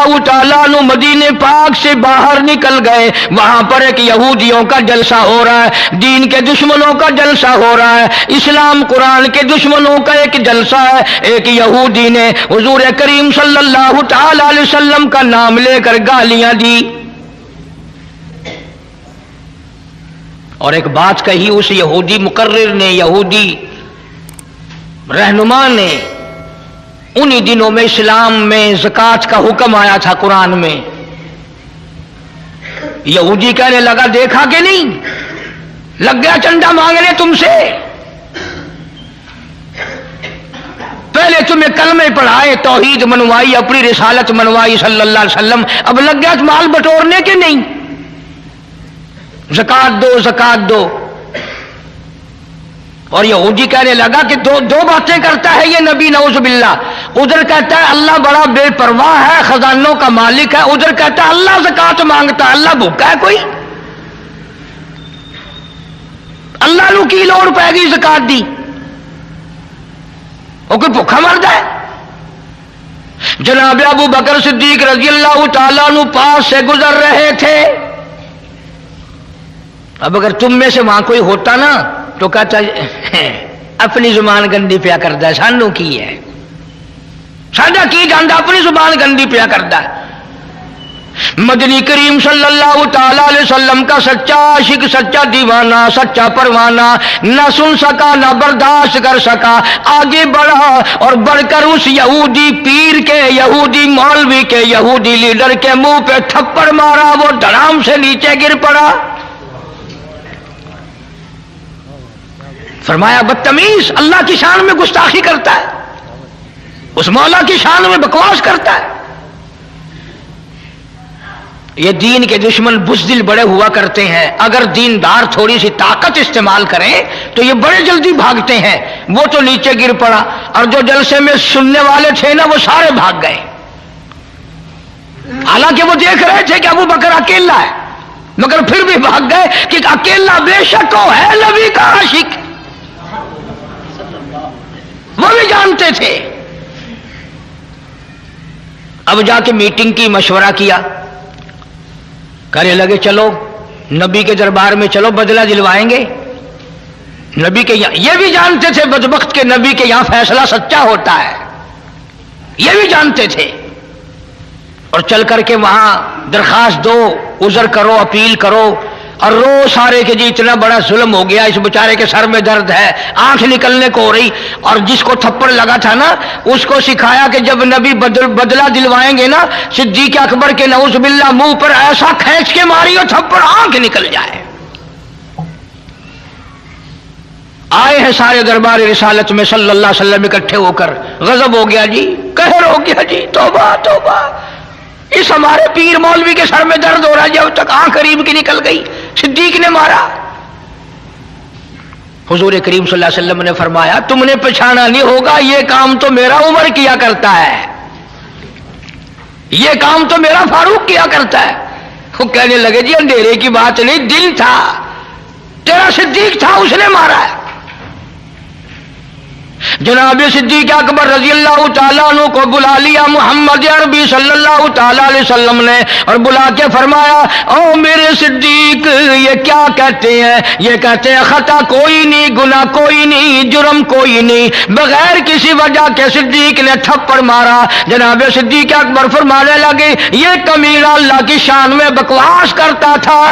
اللہ تعالیٰ عنہ مدینے پاک سے باہر نکل گئے. وہاں پر ایک یہودیوں کا جلسہ ہو رہا ہے، دین کے دشمنوں کا جلسہ ہو رہا ہے، اسلام قرآن کے دشمنوں کا ایک جلسہ ہے. ایک یہودی نے حضور کریم صلی اللہ تعالی علیہ وسلم کا نام لے کر گالیاں دی اور ایک بات کہی اس یہودی مقرر نے، یہودی رہنما نے. انہی دنوں میں اسلام میں زکوٰۃ کا حکم آیا تھا قرآن میں. یہودی کہنے لگا دیکھا کہ نہیں، لگ گیا چندہ مانگنے تم سے. پہلے تمہیں کلمے پڑھائے، توحید منوائی، اپنی رسالت منوائی صلی اللہ علیہ وسلم، اب لگ گیا مال بٹورنے کے نہیں، زکوٰۃ دو زکوٰۃ دو. اور یہودی کہنے لگا کہ دو باتیں کرتا ہے یہ نبی نعوذ باللہ. ادھر کہتا ہے اللہ بڑا بے پرواہ ہے، خزانوں کا مالک ہے، ادھر کہتا ہے اللہ زکوٰۃ مانگتا ہے. اللہ بھوکا ہے کوئی؟ اللہ نو کی لوڑ پے گی زکوٰۃ دی؟ وہ کوئی بھوکا مرد ہے؟ جناب ابو بکر صدیق رضی اللہ تعالیٰ عنہ پاس سے گزر رہے تھے. اب اگر تم میں سے وہاں کوئی ہوتا نا تو کہتا اپنی زبان گندی پیا کرتا ہے، سانو کی ہے، ساڈا کی جاندا، اپنی زبان گندی پیا کرتا ہے. مدنی کریم صلی اللہ تعالی علیہ وسلم کا سچا عاشق، سچا دیوانہ، سچا پروانہ نہ سن سکا نہ برداشت کر سکا، آگے بڑھا اور بڑھ کر اس یہودی پیر کے، یہودی مولوی کے، یہودی لیڈر کے منہ پہ تھپڑ مارا. وہ دھڑام سے نیچے گر پڑا. فرمایا بدتمیز، اللہ کی شان میں گستاخی کرتا ہے، اس مولا کی شان میں بکواس کرتا ہے. یہ دین کے دشمن بزدل بڑے ہوا کرتے ہیں، اگر دیندار تھوڑی سی طاقت استعمال کریں تو یہ بڑے جلدی بھاگتے ہیں. وہ تو نیچے گر پڑا اور جو جلسے میں سننے والے تھے نا وہ سارے بھاگ گئے. حالانکہ وہ دیکھ رہے تھے کہ ابو بکر اکیلا ہے، مگر پھر بھی بھاگ گئے کہ اکیلا بے شک وہ ہے نبی کا عاشق. وہ بھی جانتے تھے. اب جا کے میٹنگ کی، مشورہ کیا، کہنے لگے چلو نبی کے دربار میں چلو بدلہ دلوائیں گے. نبی کے یہاں، یہ بھی جانتے تھے بدبخت کے نبی کے یہاں فیصلہ سچا ہوتا ہے، یہ بھی جانتے تھے. اور چل کر کے وہاں درخواست دو، عذر کرو، اپیل کرو اور رو سارے کہ جی اتنا بڑا ظلم ہو گیا، اس بیچارے کے سر میں درد ہے، آنکھ نکلنے کو ہو رہی. اور جس کو تھپڑ لگا تھا نا اس کو سکھایا کہ جب نبی بدلہ دلوائیں گے نا صدیق اکبر کے نعوذ باللہ منہ پر ایسا کھینچ کے ماریو تھپڑ آنکھ نکل جائے. آئے ہیں سارے دربار رسالت میں صلی اللہ علیہ وسلم اکٹھے ہو کر. غضب ہو گیا جی، قہر ہو گیا جی، توبہ توبہ، اس ہمارے پیر مولوی کے سر میں درد ہو رہا ہے، جب تک آنکھ قریب کی نکل گئی صدیق نے مارا. حضور کریم صلی اللہ علیہ وسلم نے فرمایا تم نے پہچانا نہیں ہوگا، یہ کام تو میرا عمر کیا کرتا ہے، یہ کام تو میرا فاروق کیا کرتا ہے. وہ کہنے لگے جی اندھیرے کی بات نہیں، دل تھا، تیرا صدیق تھا، اس نے مارا ہے. جناب صدیق اکبر رضی اللہ تعالیٰ عنہ کو بلا لیا محمد عربی صلی اللہ تعالیٰ علیہ وسلم نے اور بلا کے فرمایا او میرے صدیق، یہ کیا کہتے ہیں؟ یہ کہتے ہیں خطا کوئی نہیں، گناہ کوئی نہیں، جرم کوئی نہیں. بغیر کسی وجہ کے صدیق نے تھپڑ مارا. جناب صدیق اکبر فرمانے لگے یہ کمینہ اللہ کی شان میں بکواس کرتا تھا،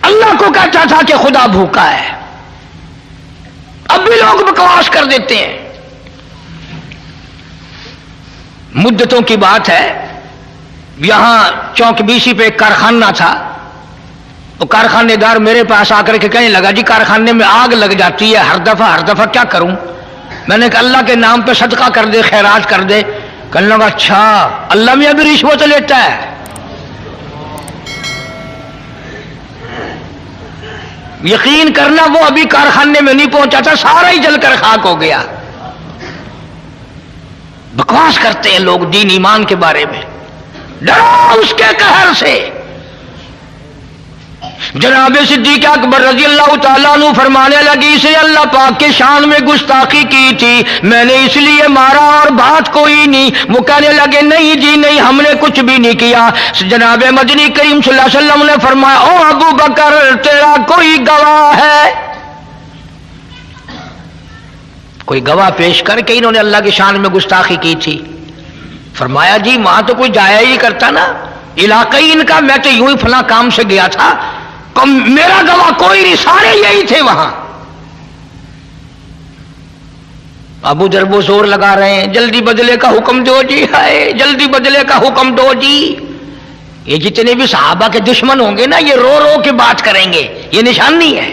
اللہ کو کہتا تھا کہ خدا بھوکا ہے. اب بھی لوگ بکواس کر دیتے ہیں. مدتوں کی بات ہے، یہاں چوک بیسی پہ ایک کارخانہ تھا. وہ کارخانے دار میرے پاس آ کر کے کہنے لگا جی کارخانے میں آگ لگ جاتی ہے ہر دفعہ کیا کروں؟ میں نے کہا اللہ کے نام پہ صدقہ کر دے، خیرات کر دے. کہنے لگا اچھا اللہ میں ابھی رشوت لیتا ہے. یقین کرنا وہ ابھی کارخانے میں نہیں پہنچا تھا، سارا ہی جل کر خاک ہو گیا. بکواس کرتے ہیں لوگ دین ایمان کے بارے میں. ڈرو اس کے قہر سے. جناب صدیق اکبر رضی اللہ تعالیٰ عنہ فرمانے لگی اسے اللہ پاک کے شان میں گستاخی کی تھی، میں نے اس لیے مارا اور بات کو कोई नहीं। वो कहने लगे नहीं जी नहीं, हमने कुछ भी नहीं किया। जनाब मदनी करीम सल्लल्लाहु अलैहि वसल्लम ने फरमाया, ओ अबू बकर तेरा कोई गवाह है? कोई गवाह पेश करके इन्होंने अल्लाह की शान में गुस्ताखी की थी। फरमाया जी वहां तो कोई जाया ही करता ना, इलाका ही इनका, मैं तो यूं ही फला काम से गया था, तो मेरा गवाह कोई नहीं, सारे यही थे वहां। अबू दर वो जोर लगा रहे हैं, जल्दी बदले का हुक्म दो जी, हाय जल्दी बदले का हुक्म दो जी। ये जितने भी सहाबा के दुश्मन होंगे ना, ये रो रो के बात करेंगे, ये निशानी है,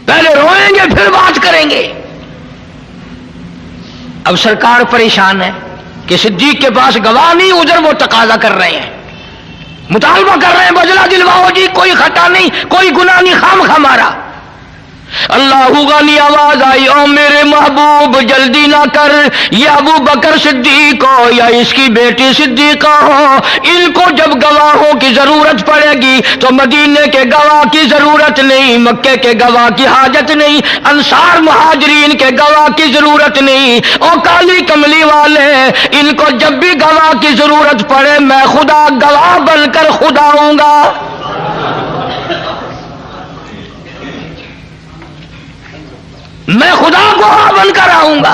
पहले रोएंगे फिर बात करेंगे। अब सरकार परेशान है कि सिद्दीक के पास गवाह नहीं, उधर वो तकाजा कर रहे हैं, मुतालबा कर रहे हैं, बदला दिलवाओ जी, कोई खता नहीं, कोई गुनाह नहीं, खामखा मारा। अल्लाह गानी आवाज आई, ओ मेरे महबूब जल्दी ना कर, ये अबू बकर सिद्दीक हो या इसकी बेटी सिद्दीका हो, इनको जब गवाहों की जरूरत पड़ेगी तो मदीने के गवाह की जरूरत नहीं, मक्के के गवाह की हाजत नहीं, अंसार मुहाजिरीन के गवाह की जरूरत नहीं। ओ काली कमली वाले, इनको जब भी गवाह की जरूरत पड़े मैं खुदा गवाह बनकर खुदा आऊंगा। मैं खुदा गवाह बनकर आऊंगा,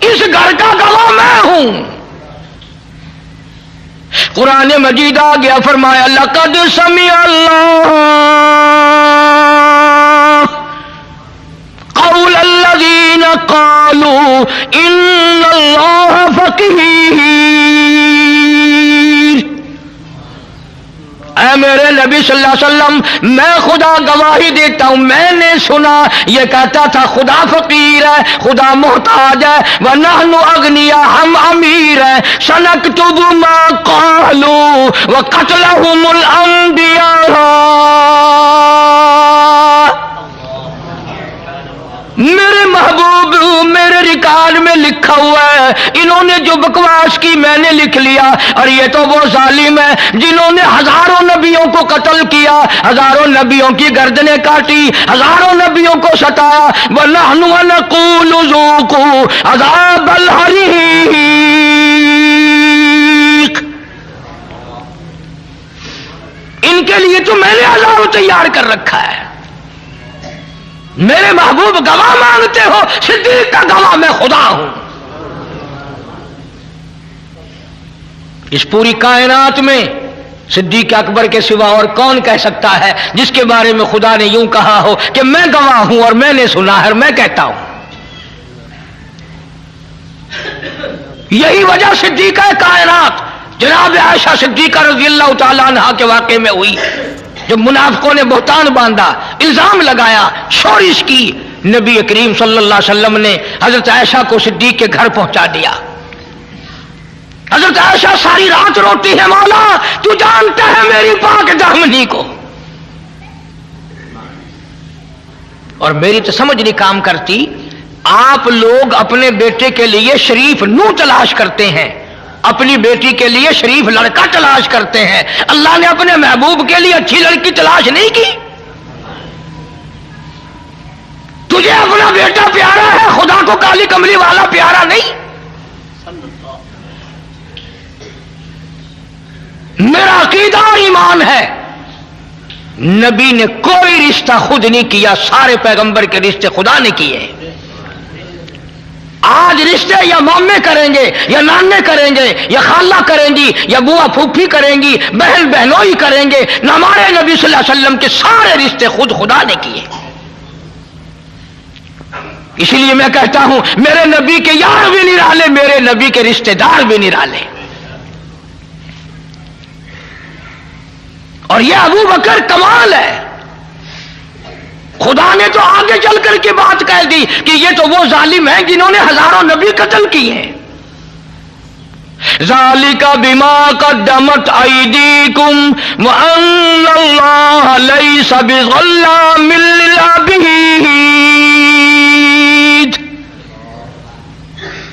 इस घर का गवाह मैं हूं। कुरान मजीद आ गया, फरमाया लक़द समी अल्लाह क़ौल अल्लज़ीना क़ालू इन्नल्लाह फ़क़ीर। ऐ मेरे नबी सल्लल्लाहु अलैहि वसल्लम, मैं खुदा गवाही देता हूं, मैंने सुना ये कहता था खुदा फकीर है, खुदा मोहताज है, व नहनु अगनिया, हम अमीर है। सनक्तुबु मा क़ालू व क़त्लहुमुल अंबिया। मेरे महबूब मेरे रिकॉर्ड में लिखा हुआ है, इन्होंने जो बकवास की मैंने लिख लिया, और ये तो वो जालिम है जिन्होंने हजारों नबियों को कत्ल किया, हजारों नबियों की गर्दनें काटी, हजारों नबियों को सताया। वनहनु नक़ूलु ज़ूक़ू अज़ाबल हरीक़। इनके लिए तो मैंने अज़ाब तैयार कर रखा है। मेरे महबूब गवाह मांगते हो, सिद्दीक का गवाह मैं खुदा हूं। इस पूरी कायनात में सिद्दीक अकबर के सिवा और कौन कह सकता है जिसके बारे में खुदा ने यूं कहा हो कि मैं गवाह हूं और मैंने सुना है और मैं कहता हूं। यही वजह सिद्दीक कायनात जनाब आयशा सिद्दीका रज़ियल्लाहु ताला अन्हा के वाक़े में हुई, जब मुनाफिकों ने बहुतान बांधा, इल्जाम लगाया, शोरिश की, नबी करीम सल्लल्लाहु अलैहि वसल्लम ने हजरत आयशा को सिद्दीक के घर पहुंचा दिया। हजरत आयशा सारी रात रोती है, मौला तू जानता है मेरी पाक दामनी को, और मेरी तो समझ नहीं काम करती। आप लोग अपने बेटे के लिए शरीफ नूह तलाश करते हैं, अपनी बेटी के लिए शरीफ लड़का तलाश करते हैं, अल्लाह ने अपने महबूब के लिए अच्छी लड़की तलाश नहीं की। तुझे अपना बेटा प्यारा है, खुदा को काली कमली वाला प्यारा नहीं। मेरा अकीदा और ईमान है, नबी ने कोई रिश्ता खुद नहीं किया, सारे पैगंबर के रिश्ते खुदा ने किए। आज रिश्ते या मामे करेंगे या नाने करेंगे या खाला करेंगी या बुआ फूफी करेंगी, बहन बहनोई करेंगे, न हमारे नबी सल्लल्लाहु अलैहि वसल्लम के सारे रिश्ते खुद खुदा ने किए। इसलिए मैं कहता हूं मेरे नबी के यार भी निराले, मेरे नबी के रिश्तेदार भी निराले। और यह अबू बकर कमाल है, खुदा ने तो आगे चल करके बात कह दी कि ये तो वो जालिम हैं जिन्होंने हजारों नबी कत्ल किए हैं। ज़ालिका बिमा क़द्दमत अयदीकुम व अन्नल्लाह लैसा बिज़ल्लामिल लिल-अबीद।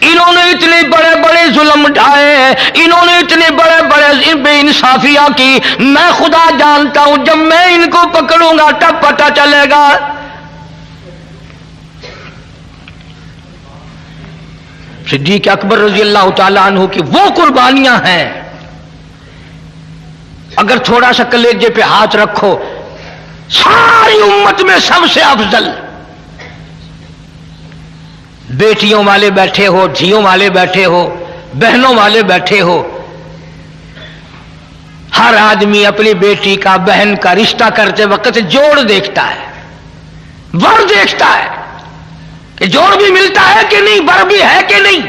इन्होंने इतने बड़े बड़े जुल्म ढाए, इन्होंने इतने बड़े बड़े बेइंसाफियां की, मैं खुदा जानता हूं जब मैं इनको पकड़ूंगा तब पता चलेगा। सिद्दीक अकबर रजी अल्लाह ताला अन्हु की वो कुर्बानियां हैं, अगर थोड़ा सा कलेजे पे हाथ रखो, सारी उम्मत में सबसे अफजल। बेटियों वाले बैठे हो, धियों वाले बैठे हो, बहनों वाले बैठे हो, हर आदमी अपनी बेटी का, बहन का रिश्ता करते वक्त जोड़ देखता है, वर देखता है कि जोड़ भी मिलता है कि नहीं, वर भी है कि नहीं।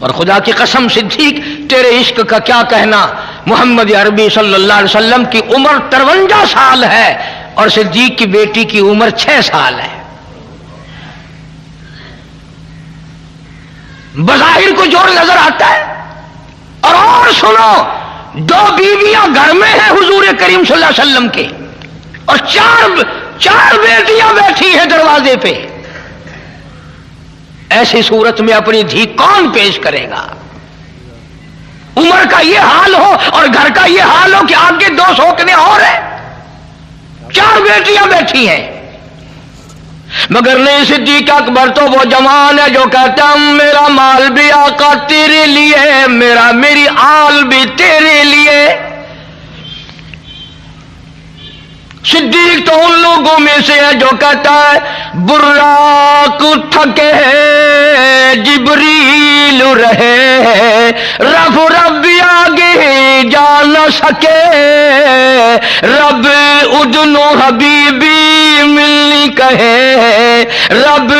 और खुदा की कसम सिद्दीक, तेरे इश्क का क्या कहना, मोहम्मद अरबी सल्लल्लाहु अलैहि वसल्लम की उम्र 53 साल है और सिद्दीक की बेटी की उम्र 6 साल है। बज़ाहिर को जोड़ नजर आता है। और सुनो, 2 बीवियां घर में हैं हुजूर करीम सल्लल्लाहु अलैहि वसल्लम के, और चार बेटियां बैठी हैं दरवाजे पे। ऐसी सूरत में अपनी धी कौन पेश करेगा? उम्र का ये हाल हो और घर का ये हाल हो कि आगे 2 शौकने और हैं, 4 बेटियां बैठी हैं। मगर नहीं, सिद्दीक अकबर तो वो जवान है जो कहता है मेरा माल भी आका तेरे लिए, मेरी आल भी तेरे लिए। सिद्दीक तो उन लोगों में से है जो कहता है बुर्राक थके जिब्रील रहे, रब आगे जा न सके, रब उदनो हबीबी मिलनी कहे, रब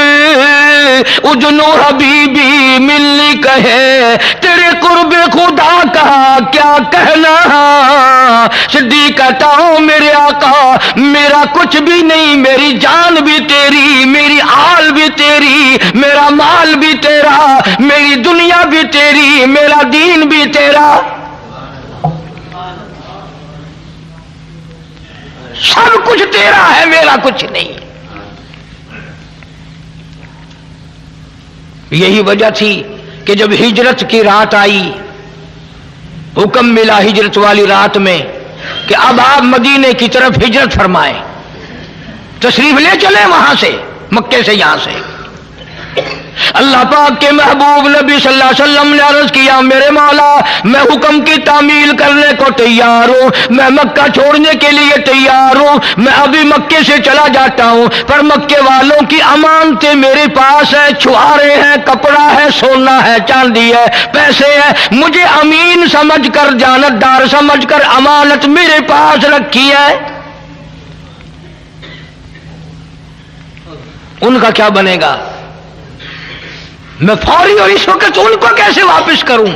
उदनो हबीबी मिलनी कहे, तेरे कुर्ब खुदा का क्या कहना। सिद्दीक कहता हूं मेरे आका, मेरा कुछ भी नहीं, मेरी जान भी तेरी, मेरी आल भी तेरी, मेरा माल भी तेरा, मेरी दुनिया भी तेरी, मेरा दीन भी तेरा, सब कुछ तेरा है, मेरा कुछ नहीं। यही वजह थी कि जब हिजरत की रात आई, हुक्म मिला हिजरत वाली रात में कि अब आप मदीने की तरफ हिजरत फरमाएं, तशरीफ ले चले वहां से, मक्के से, यहां से। अल्लाह पाक के महबूब नबी सल्लल्लाहु अलैहि वसल्लम ने अर्ज किया मेरे मौला, मैं हुक्म की तामील करने को तैयार हूं, मैं मक्का छोड़ने के लिए तैयार हूं, मैं अभी मक्के से चला जाता हूं, पर मक्के वालों की अमानतें मेरे पास है, छुआरे हैं, कपड़ा है, सोना है, चांदी है, पैसे है, मुझे अमीन समझकर, जानतदार समझकर अमानत मेरे पास रखी है। उनका क्या बनेगा? मैं फौरी और इस वक्त उनको कैसे वापस करूं?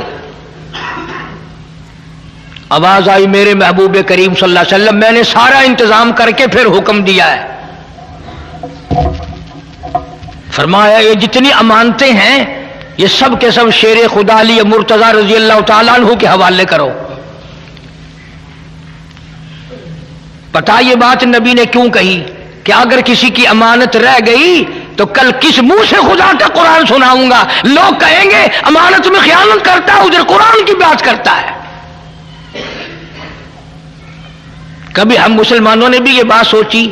आवाज आई मेरे महबूब करीम सल्लल्लाहु अलैहि वसल्लम, मैंने सारा इंतजाम करके फिर हुक्म दिया है। फरमाया ये जितनी अमानतें हैं ये सब के सब शेर खुदा अली मुर्तजा रजी अल्लाह तआला अन्हु के हवाले करो। पता ये बात नबी ने क्यों कही कि अगर किसी की अमानत रह गई तो कल किस मुंह से खुदा का कुरान सुनाऊंगा? लोग कहेंगे अमानत में खयानत करता है, उधर कुरान की बात करता है। कभी हम मुसलमानों ने भी ये बात सोची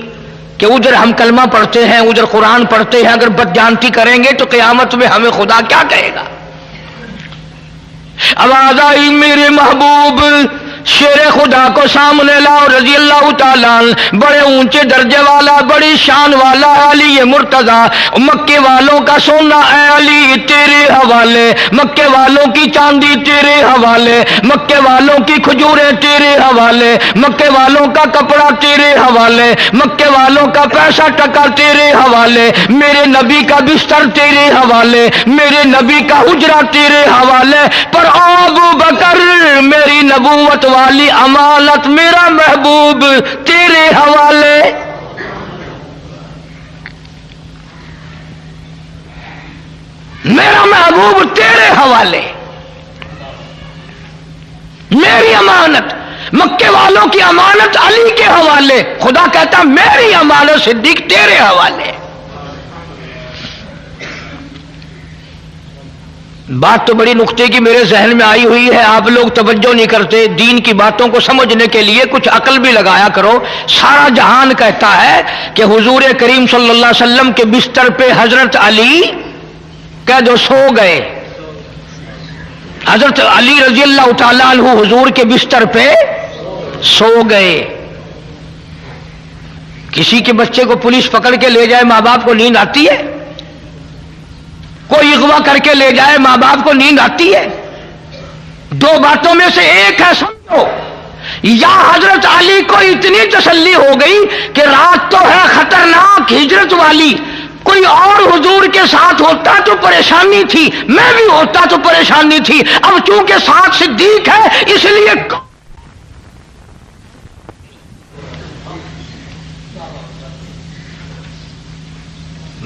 कि उधर हम कलमा पढ़ते हैं, उधर कुरान पढ़ते हैं, अगर बदजानती करेंगे तो क़यामत में हमें खुदा क्या कहेगा? आवाज आई मेरे महबूब शेर खुदा को सामने लाओ रजी अल्लाह ताला, बड़े ऊंचे दर्जे वाला, बड़ी शान वाला अली मुर्तजा, मक्के वालों का सोना है अली तेरे हवाले, मक्के वालों की चांदी तेरे हवाले, मक्के वालों की खजूरें तेरे हवाले, मक्के वालों का कपड़ा तेरे हवाले, मक्के वालों का पैसा टका तेरे हवाले, मेरे नबी का बिस्तर तेरे हवाले, मेरे नबी का हुजरा तेरे हवाले, पर अबू बकर मेरी नबूवत वाली अमानत मेरा महबूब तेरे हवाले। मेरा महबूब तेरे हवाले, मेरी अमानत, मक्के वालों की अमानत अली के हवाले। खुदा कहता मेरी अमानत सिद्दीक तेरे हवाले। बात तो बड़ी नुक्ते की मेरे जहन में आई हुई है, आप लोग तवज्जो नहीं करते। दीन की बातों को समझने के लिए कुछ अकल भी लगाया करो। सारा जहान कहता है कि हुजूर करीम सल्लल्लाहु अलैहि वसल्लम के बिस्तर पे हजरत अली कह दो सो गए। हजरत अली रजी अल्लाह तआला अन्हु हुजूर के बिस्तर पे सो गए। किसी के बच्चे को पुलिस पकड़ के ले जाए, मां बाप को नींद आती है? कोई अगवा करके ले जाए, मां बाप को नींद आती है? दो बातों में से एक है, समझो। या हजरत अली को इतनी तसल्ली हो गई कि रात तो है खतरनाक हिजरत वाली, कोई और हुजूर के साथ होता तो परेशानी थी, मैं भी होता तो परेशानी थी, अब चूंकि साथ सिद्दीक है इसलिए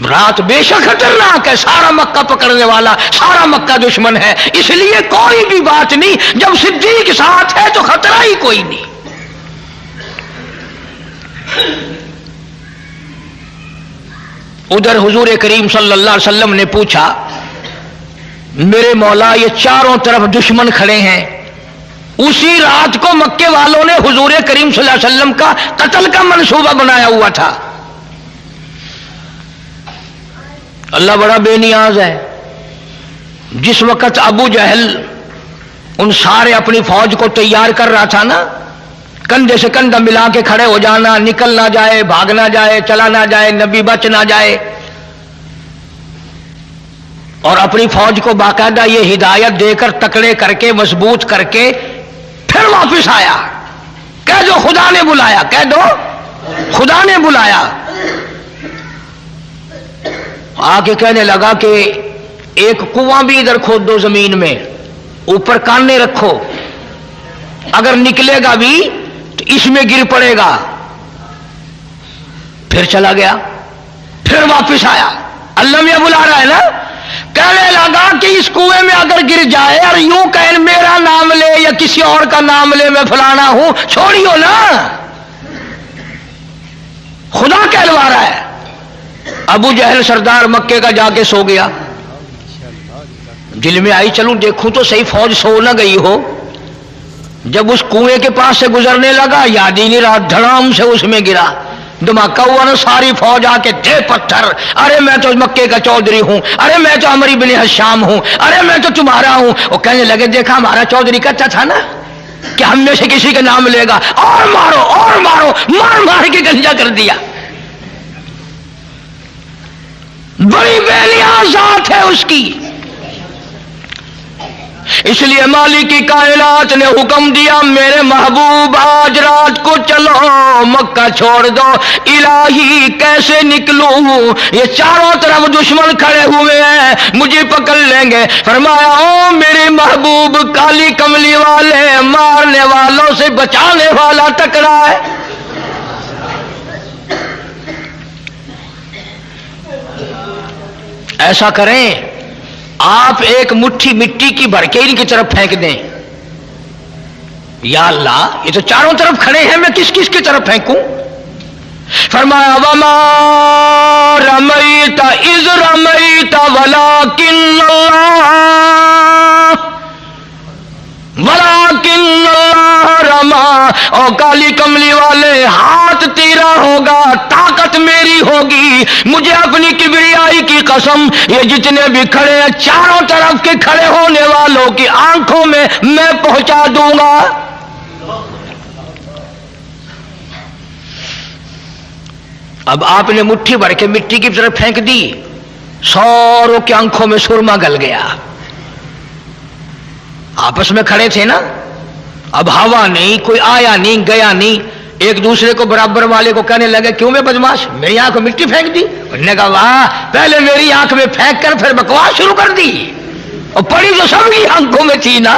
रात बेशक खतरनाक है, सारा मक्का पकड़ने वाला, सारा मक्का दुश्मन है, इसलिए कोई भी बात नहीं, जब सिद्दीक साथ है तो खतरा ही कोई नहीं। उधर हुजूर करीम सल्लल्लाहु अलैहि वसल्लम ने पूछा, मेरे मौला ये चारों तरफ दुश्मन खड़े हैं, उसी रात को मक्के वालों ने हुजूर करीम सल्लल्लाहु अलैहि वसल्लम का कत्ल का मंसूबा बनाया हुआ था। अल्लाह बड़ा बेनियाज है। जिस वक्त अबू जहल उन सारे अपनी फौज को तैयार कर रहा था ना, कंधे से कंधा मिला के खड़े हो जाना, निकल ना जाए, भाग ना जाए, चला ना जाए, नबी बच ना जाए, और अपनी फौज को बाकायदा ये हिदायत देकर तकड़े करके मजबूत करके फिर वापस आया। कह दो खुदा ने बुलाया, कह दो खुदा ने बुलाया। आके कहने लगा कि एक कुआं भी इधर खोद दो जमीन में, ऊपर काने रखो, अगर निकलेगा भी तो इसमें गिर पड़ेगा। फिर चला गया, फिर वापस आया। अल्लाह में बुला रहा है ना। कहने लगा कि इस कुएं में अगर गिर जाए और यूं कहे मेरा नाम ले या किसी और का नाम ले, मैं फलाना हूं, छोड़ियो ना, खुदा कहलवा रहा है। अबू जहल सरदार मक्के का जाके सो गया। दिल में आई चलूं देखूं तो सही फौज सो न गई हो। जब उस कुएं के पास से गुजरने लगा, याद ही नहीं रहा, धड़ाम से उसमें गिरा, धमाका हुआ ना, सारी फौज आके दे पत्थर, अरे मैं तो मक्के का चौधरी हूं, अरे मैं तो अमर इब्न हशाम हूं, अरे मैं तो तुम्हारा हूं। वो कहने लगे देखा हमारा चौधरी कहता था ना कि हम में से किसी का नाम लेगा, और मारो और मारो, मार मार के गंजा कर दिया। बड़ी बेनियाज़ जात है उसकी। इसलिए मालिक की कायनात ने हुक्म दिया, मेरे महबूब आज रात को चलो, मक्का छोड़ दो। इलाही कैसे निकलूं, ये चारों तरफ दुश्मन खड़े हुए हैं, मुझे पकड़ लेंगे। फरमाया ओ मेरे महबूब, काली कमली वाले मारने वालों से बचाने वाला टकरा है। ऐसा करें, आप एक मुट्ठी मिट्टी की भर के इनकी तरफ फेंक दें। या अल्लाह, ये तो चारों तरफ खड़े हैं, मैं किस किस की तरफ फेंकूं? फरमाया वमा रमैता इज़ रमैता वलाकिन्नल्लाह रमा। और काली कमली वाले, हाथ तेरा होगा, ताकत मेरी होगी, मुझे अपनी किबरियाई की कसम, ये जितने भी खड़े हैं चारों तरफ के खड़े होने वालों की आंखों में मैं पहुंचा दूंगा। अब आपने मुट्ठी भर के मिट्टी की तरफ फेंक दी, सारों की आंखों में सुरमा गल गया। आपस में खड़े थे ना, अब हवा नहीं, कोई आया नहीं गया नहीं, एक दूसरे को बराबर वाले को कहने लगे क्यों मैं बदमाश, मेरी आंख में मिट्टी फेंक दी। उन्होंने कहा वाह, पहले मेरी आंख में फेंक कर फिर बकवास शुरू कर दी, और पड़ी तो सबकी आंखों में थी ना।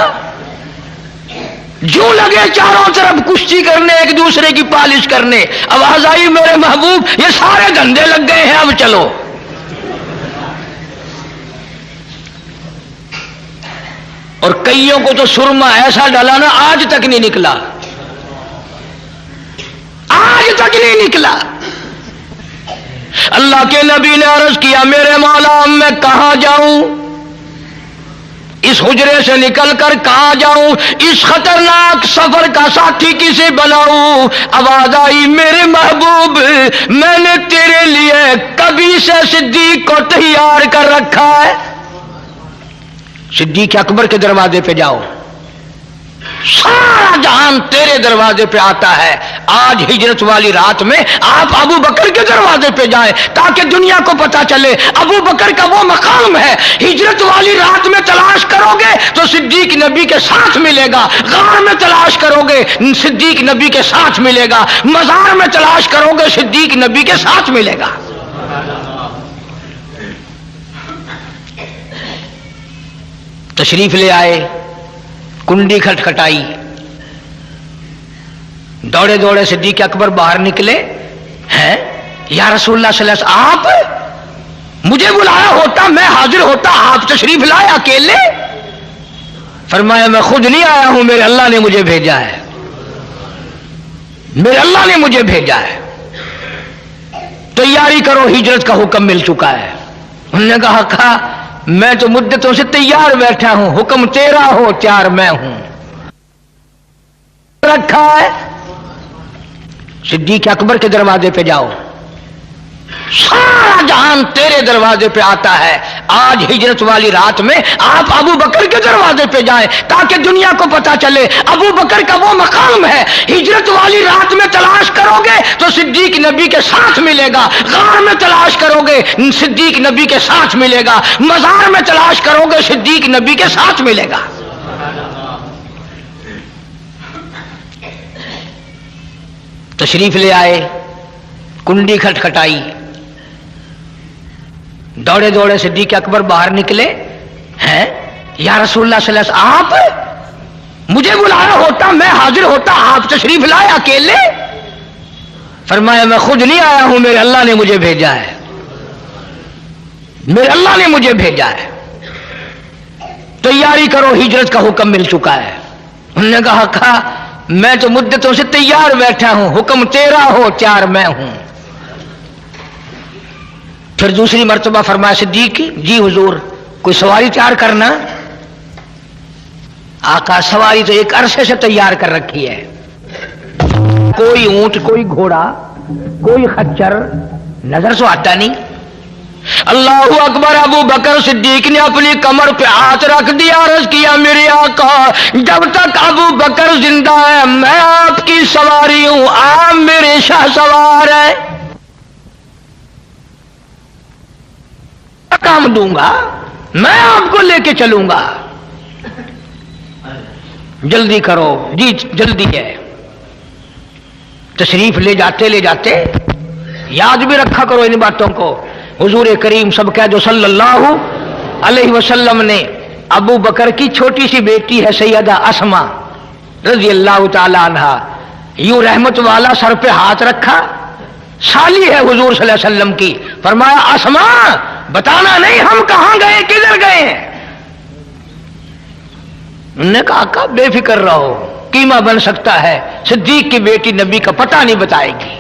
जो लगे चारों तरफ कुश्ती करने, एक दूसरे की पालिश करने। आवाज आई मेरे महबूब ये सारे धंधे लग गए हैं, अब चलो। और कईयों को तो सुरमा ऐसा डाला ना, आज तक नहीं निकला, आज तक नहीं निकला। अल्लाह के नबी ने अर्ज किया मेरे मौला मैं कहां जाऊं, इस हुजरे से निकलकर कहां जाऊं, इस खतरनाक सफर का साथी किसे बनाऊं। आवाज आई मेरे महबूब मैंने तेरे लिए कभी से सिद्दीक को तैयार कर रखा है। सिद्दीक अकबर के दरवाजे पे जाओ, सारा जहान तेरे दरवाजे पे आता है। आज हिजरत वाली रात में आप अबू बकर के दरवाजे पे जाएं ताकि दुनिया को पता चले अबू बकर का वो मकाम है। हिजरत वाली रात में तलाश करोगे तो सिद्दीक नबी के साथ मिलेगा, गार में तलाश करोगे सिद्दीक नबी के साथ मिलेगा, मजार में तलाश करोगे सिद्दीक नबी के साथ मिलेगा। तशरीफ ले आए, कुंडी खटखटाई, दौड़े दौड़े सिद्दीक अकबर बाहर निकले। हैं या रसूलुल्लाह सल्लल्लाहु अलैहि वसल्लम, आप मुझे बुलाया होता, मैं हाजिर होता, आप तशरीफ लाए अकेले? फरमाया मैं खुद नहीं आया हूं, मेरे अल्लाह ने मुझे भेजा है, मेरे अल्लाह ने मुझे भेजा है। तैयारी करो, हिजरत का हुक्म मिल चुका है। उन्होंने कहा मैं तो मुद्दतों से तैयार बैठा हूं, हुक्म तेरा हो तैयार मैं हूं। रखा है, सिद्दीक अकबर के दरवाजे पे जाओ, सारा जहान तेरे दरवाजे पे आता है। आज हिजरत वाली रात में आप अबू बकर के दरवाजे पे जाएं ताकि दुनिया को पता चले अबू बकर का वो मकाम है। हिजरत वाली रात में तलाश करोगे तो सिद्दीक नबी के साथ मिलेगा, गार में तलाश करोगे सिद्दीक नबी के साथ मिलेगा, मजार में तलाश करोगे सिद्दीक नबी के साथ मिलेगा। तशरीफ ले आए, कुंडी खटखटाई, दौड़े दौड़े सिद्दीक अकबर बाहर निकले। हैं या रसूलुल्लाह सल्लल्लाहु अलैहि वसल्लम, आप मुझे बुलाया होता, मैं हाजिर होता, आप तशरीफ लाए अकेले? फरमाया मैं खुद नहीं आया हूं, मेरे अल्लाह ने मुझे भेजा है, मेरे अल्लाह ने मुझे भेजा है। तैयारी करो, हिजरत का हुक्म मिल चुका है। उन्होंने कहा मैं तो मुद्दतों से तैयार बैठा हूं, हुक्म तेरा हो तैयार मैं हूं। फिर दूसरी मर्तबा फरमाया सिद्दीक जी हुजूर कोई सवारी तैयार करना। आका सवारी तो एक अरसे से तैयार कर रखी है, कोई ऊंट, कोई घोड़ा, कोई खच्चर नजर से आता नहीं। अल्लाहू अकबर। अबू बकर सिद्दीक ने अपनी कमर पे हाथ रख दिया, अर्ज किया मेरे आका जब तक अबू बकर जिंदा है मैं आपकी सवारी हूं, आप मेरे शाह सवार है, काम दूंगा, मैं आपको लेके चलूंगा, जल्दी करो जी, जल्दी है। तशरीफ ले जाते याद भी रखा करो इन बातों को। हुजूर करीम सब कह दो सल्लल्लाहु अलैहि वसल्लम ने अबू बकर की छोटी सी बेटी है सैयदा अस्मा रजी अल्लाह ताला अन्हा, यूं रहमत वाला सर पे हाथ रखा, साली है हुजूर सल्लल्लाहु अलैहि वसल्लम की। फरमाया अस्मा बताना नहीं हम कहां गए, किधर गए हैं? उन्होंने कहा आका बेफिक्र रहो, कीमा बन सकता है, सिद्दीक की बेटी नबी का पता नहीं बताएगी।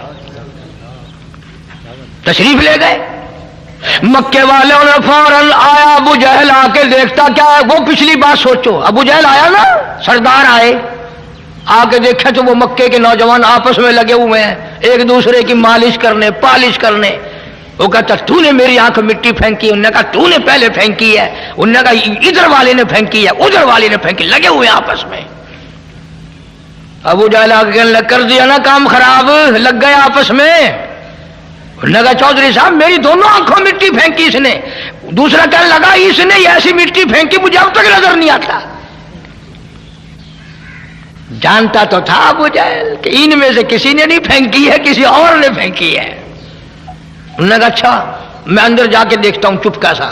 तशरीफ ले गए। मक्के वालों ने फौरन आया, अबू जहल आके देखता क्या है, वो पिछली बात सोचो, अबू जहल आया ना, सरदार आए, आके देखा तो वो मक्के के नौजवान आपस में लगे हुए हैं, एक दूसरे की मालिश करने, पालिश करने। वो कहता तूने मेरी आंख मिट्टी फेंकी, उन्होंने कहा तूने पहले फेंकी है, उन्होंने कहा इधर वाले ने फेंकी है, उधर वाले ने फेंकी, लगे हुए आपस में। अबू जहल आके कहने लग, कर दिया ना काम खराब, लग गए आपस में। उन्होंने कहा चौधरी साहब मेरी दोनों आंखों मिट्टी फेंकी इसने। दूसरा कहने लगा इसने ऐसी मिट्टी फेंकी मुझे अब तक नजर नहीं आता। जानता तो था अबू जहल कि इनमें से किसी ने नहीं फेंकी है, किसी और ने फेंकी है। उन्होंने कहा अच्छा मैं अंदर जाके देखता हूं। चुपका सा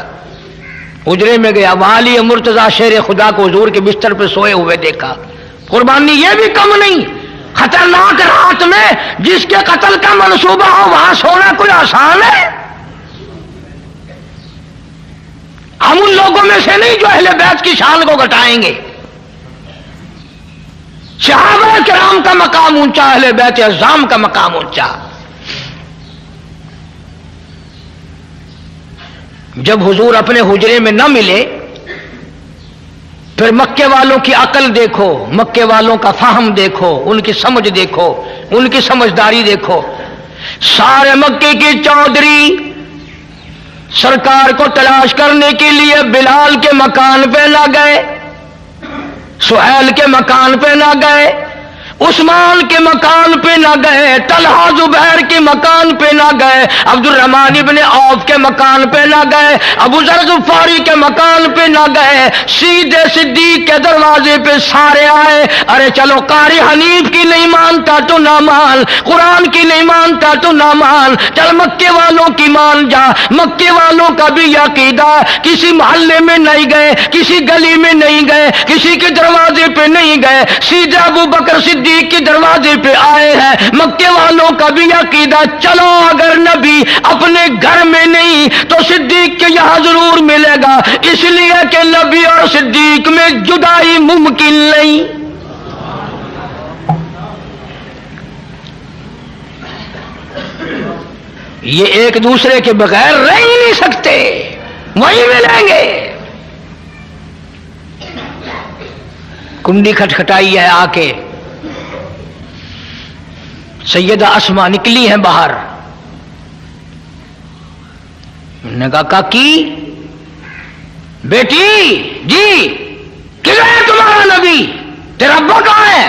उजरे में गया, वाली मुर्तजा शेर खुदा को हुजूर के बिस्तर पर सोए हुए देखा। कुर्बानी ये भी कम नहीं, खतरनाक रात में जिसके कत्ल का मंसूबा हो वहां सोना कोई आसान है? हम उन लोगों में से नहीं जो अहले बैत की शान को घटाएंगे। सहाबा किराम का मकाम ऊंचा, अहले बैत अज़्ज़ाम का मकाम ऊंचा। जब हुजूर अपने हुजरे में न मिले फिर मक्के वालों की अकल देखो, मक्के वालों का फाहम देखो, उनकी समझ देखो, उनकी समझदारी देखो। सारे मक्के की चौधरी सरकार को तलाश करने के लिए बिलाल के मकान पे ना गए, सुहैल के मकान पे ना गए, उस्मान के मकान पे ना गए, तलहा जुबैर के मकान पे ना गए, अब्दुल रहमान इब्ने औफ के मकान पे ना गए, अबू जर ग़िफ़ारी के मकान पे ना गए, सीधे सिद्दीक के दरवाजे पे सारे आए। अरे चलो, कारी हनीफ की नहीं मानता तो ना मान, कुरान की नहीं मानता तो ना मान, चल मक्के वालों की मान जा। मक्के वालों का भी अकीदा, किसी मोहल्ले में नहीं गए, किसी गली में नहीं गए, किसी के दरवाजे पे नहीं गए, सीधे अबू बकर सिद्दीक के दरवाजे पे आए हैं। मक्के वालों का भी अकीदा, चलो अगर नबी अपने घर में नहीं तो सिद्दीक के यहां जरूर मिलेगा, इसलिए कि नबी और सिद्दीक में जुदाई मुमकिन नहीं। ये एक दूसरे के बगैर रह ही नहीं सकते, वहीं मिलेंगे। कुंडी खटखटाई है, आके सैयदा अस्मा निकली हैं बाहर। ने कहा, काकी बेटी जी, किधर है तुम्हारा नबी, तेरा अब्बा कहां है?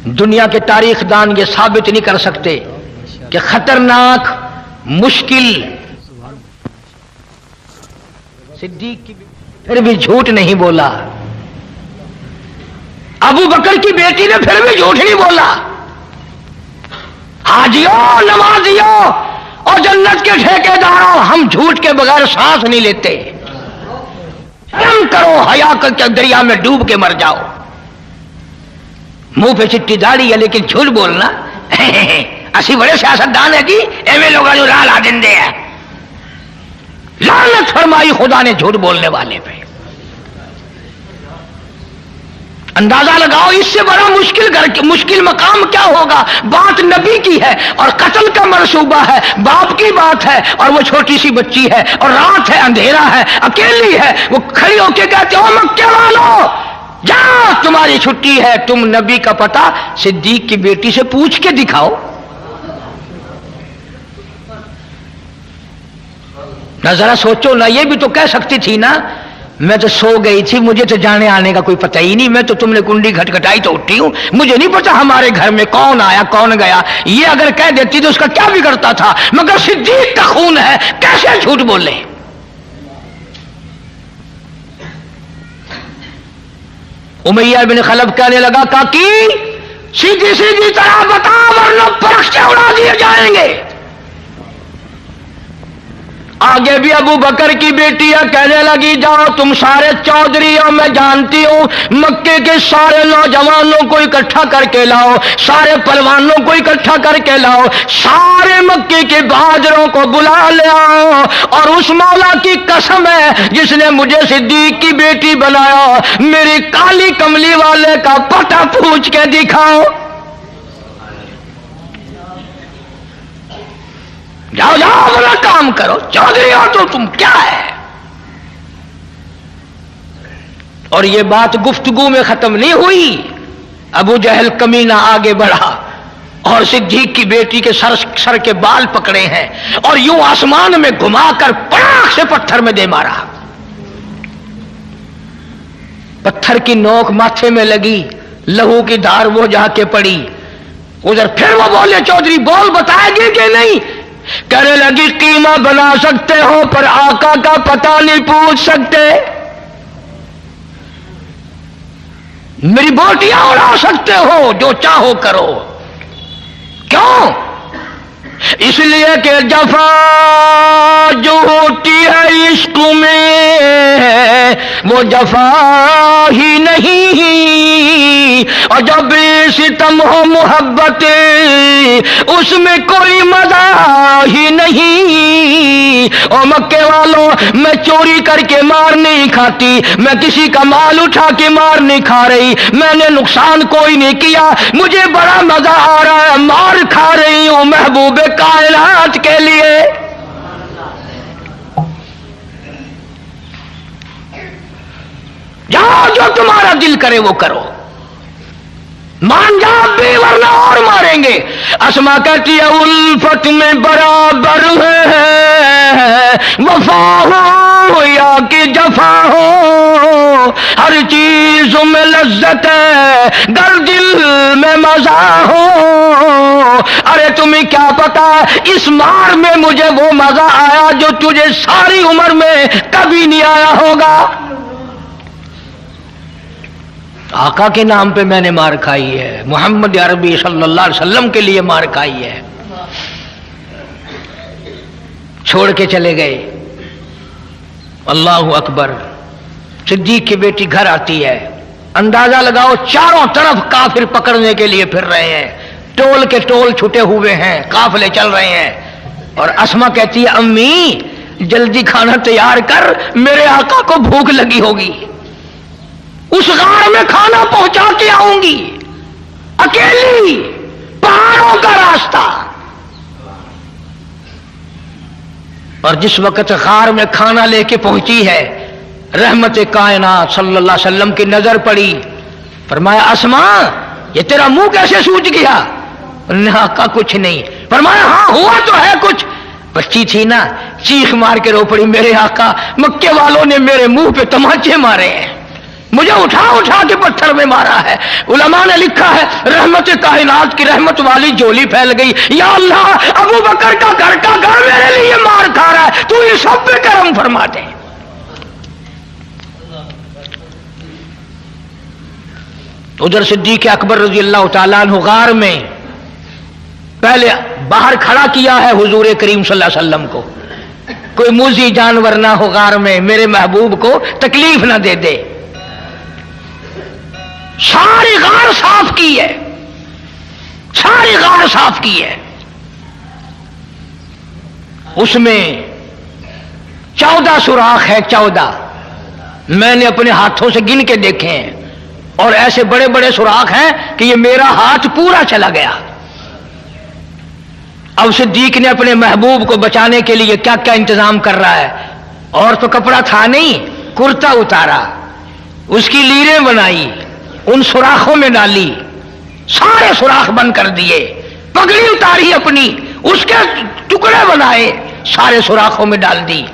दुनिया के तारीखदान ये साबित नहीं कर सकते कि खतरनाक, मुश्किल सिद्दीक की फिर भी झूठ नहीं बोला। अबू बकर की बेटी ने फिर भी झूठ नहीं बोला। हाजियो, नमाजियो और जन्नत के ठेकेदारों, हम झूठ के बगैर सांस नहीं लेते। शर्म करो, हया के दरिया में डूब के मर जाओ। मुंह पे चिट्टी दाढ़ी है लेकिन झूठ बोलना असी बड़े सियासतदान है जी, एवं लोग जो राह ला देंगे है। लानत फरमाई खुदा ने झूठ बोलने वाले पे। अंदाजा लगाओ इससे बड़ा मुश्किल मकाम क्या होगा। बात नबी की है और कत्ल का मंसूबा है, बाप की बात है और वो छोटी सी बच्ची है और रात है, अंधेरा है, अकेली है। वो खड़ी होके कहते हो, मक्के वालों जाओ, तुम्हारी छुट्टी है, तुम नबी का पता सिद्दीक की बेटी से पूछ के दिखाओ। ना जरा सोचो ना, ये भी तो कह सकती थी ना, मैं तो सो गई थी, मुझे तो जाने आने का कोई पता ही नहीं, मैं तो तुमने कुंडी खटखटाई तो उठी हूं, मुझे नहीं पता हमारे घर में कौन आया कौन गया। ये अगर कह देती तो उसका क्या बिगड़ता था, मगर सिद्दीक का खून है, कैसे झूठ बोले। उमैया बिन खलब कहने लगा, काकी सीधी सीधी तरह बता वरना परख से उड़ा दिए जाएंगे। आगे भी अबू बकर की बेटियां कहने लगी, जाओ तुम सारे चौधरी हो, मैं जानती हूं, मक्के के सारे नौजवानों को इकट्ठा करके लाओ, सारे पहलवानों को इकट्ठा करके लाओ, सारे मक्के के बहादुरों को बुला ले आओ, और उस मौला की कसम है जिसने मुझे सिद्दीक की बेटी बनाया, मेरी काली कमली वाले का पता पूछ के दिखाओ। जाओ जाओ अपना काम करो, चौधरी हो तो तुम क्या है। और ये बात गुफ्तगू में खत्म नहीं हुई। अबू जहल कमीना आगे बढ़ा और सिद्दीक की बेटी के सर के बाल पकड़े हैं और यूं आसमान में घुमाकर पटाख से पत्थर में दे मारा। पत्थर की नोक माथे में लगी, लहू की धार वो जाके पड़ी। उधर फिर वो बोले, चौधरी बोल, बताएगी कि नहीं? कहने लगी, कीमा बना सकते हो पर आका का पता नहीं पूछ सकते, मेरी बोटियां उड़ा सकते हो, जो चाहो करो। क्यों? इसलिए कि जफा जो होती है इश्क में वो जफा ही नहीं, और जब सितम हो मोहब्बत उसमें कोई मजा ही नहीं। और मक्के वालों, मैं चोरी करके मार नहीं खाती, मैं किसी का माल उठा के मार नहीं खा रही, मैंने नुकसान कोई नहीं किया, मुझे बड़ा मजा आ रहा है, मार खा रही हूं महबूबे कायनात के लिए। जाओ, जो तुम्हारा दिल करे वो करो, मान जाओ भी वरना और मारेंगे। अस्मा कहती है उल्फत में बराबर है, वफा हो या कि जफा हो, हर चीज में लज्जत है गर दिल में मजा हो। अरे तुम्हें क्या पता इस मार में मुझे वो मजा आया जो तुझे सारी उम्र में कभी नहीं आया होगा। आका के नाम पे मैंने मार खाई है, मोहम्मद अरबी सल्लल्लाहु अलैहि वसल्लम के लिए मार खाई है। छोड़ के चले गए। अल्लाहु अकबर। सिद्दीक की बेटी घर आती है, अंदाजा लगाओ चारों तरफ काफिर पकड़ने के लिए फिर रहे हैं, टोल के टोल छुटे हुए हैं, काफिले चल रहे हैं। और अस्मा कहती है अम्मी जल्दी खाना तैयार कर, मेरे आका को भूख लगी होगी, उस गाड़ में खाना पहुंचा के आऊंगी, अकेली, पहाड़ों का रास्ता। और जिस वक्त गार में खाना लेके पहुंची है, रहमत कायनात सल्लल्लाहु अलैहि वसल्लम की नजर पड़ी। फरमाया अस्मा ये तेरा मुंह कैसे सूज गया? आका कुछ नहीं। फरमाया हाँ हुआ तो है कुछ। बच्ची थी ना, चीख मार के रो पड़ी, मेरे आका मक्के वालों ने मेरे मुंह पे तमाचे मारे हैं, मुझे उठा उठा के पत्थर में मारा है। उलमा ने लिखा है रहमत कायनात की रहमत वाली झोली फैल गई। या अल्लाह अबू बकर का घर मेरे लिए मार खा रहा है, तू ये सब पे करम फरमा दे। उधर सिद्दीक अकबर रजी अल्लाह तआला अन्हु गार में पहले बाहर खड़ा किया है हुजूर करीम सल्लल्लाहु अलैहि वसल्लम को, कोई मूजी जानवर ना हो गार में, मेरे महबूब को तकलीफ ना दे दे। सारी गार साफ की है, सारी गार साफ की है। उसमें 14 सुराख है, 14 मैंने अपने हाथों से गिन के देखे हैं। और ऐसे बड़े बड़े सुराख हैं कि ये मेरा हाथ पूरा चला गया। अब सिद्दीक ने अपने महबूब को बचाने के लिए क्या क्या इंतजाम कर रहा है। और तो कपड़ा था नहीं, कुर्ता उतारा, उसकी लीरें बनाई, उन सुराखों में डाली, सारे सुराख बंद कर दिए, पगड़ी उतारी अपनी, उसके टुकड़े बनाए, सारे सुराखों में डाल दी।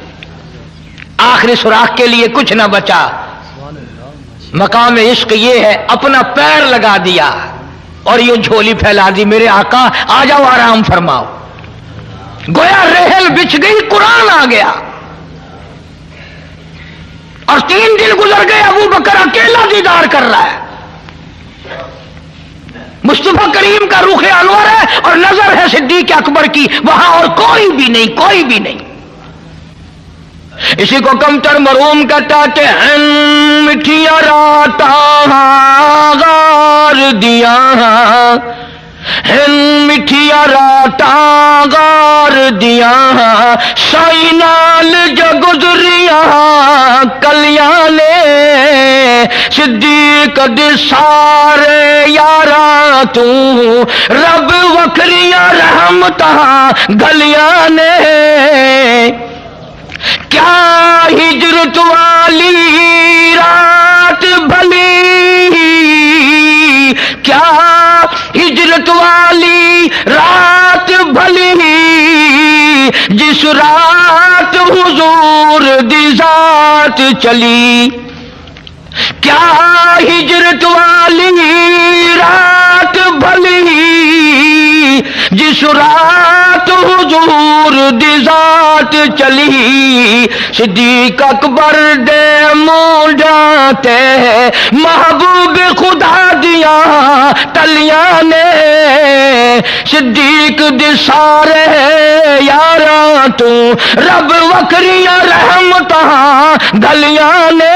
आखिरी सुराख के लिए कुछ ना बचा। मकाम इश्क ये है, अपना पैर लगा दिया और ये झोली फैला दी, मेरे आका आ जाओ आराम फरमाओ। गोया रेहल बिछ गई, कुरान आ गया। और 3 दिन गुजर गए, अबू बकर अकेला दीदार कर रहा है। मुस्तफा करीम का रुख अनवर है और नजर है सिद्दीक अकबर की, वहां और कोई भी नहीं, कोई भी नहीं। इसी को कमतर मरूम कहते हैं, मिठिया राता गार दिया हैं, मिठिया राता गार दिया, साई नाल जो गुजरिया कल्याणे, सिद्दीक दे सारे यारा तू, रब वखरिया रहमतां गलियां ने। क्या हिजरत वाली रात भली, क्या हिजरत वाली रात भली, जिस रात हुजूर दी जात चली। क्या हिजरत वाली रात भली, जिस रात हुजूर दी जात चली। सिद्दीक अकबर दे मुंडाते महबूब खुदा दिया तलियां ने, सिद्दीक दे सारे यारा तू, रब वखरिया रहमतां गलियां ने।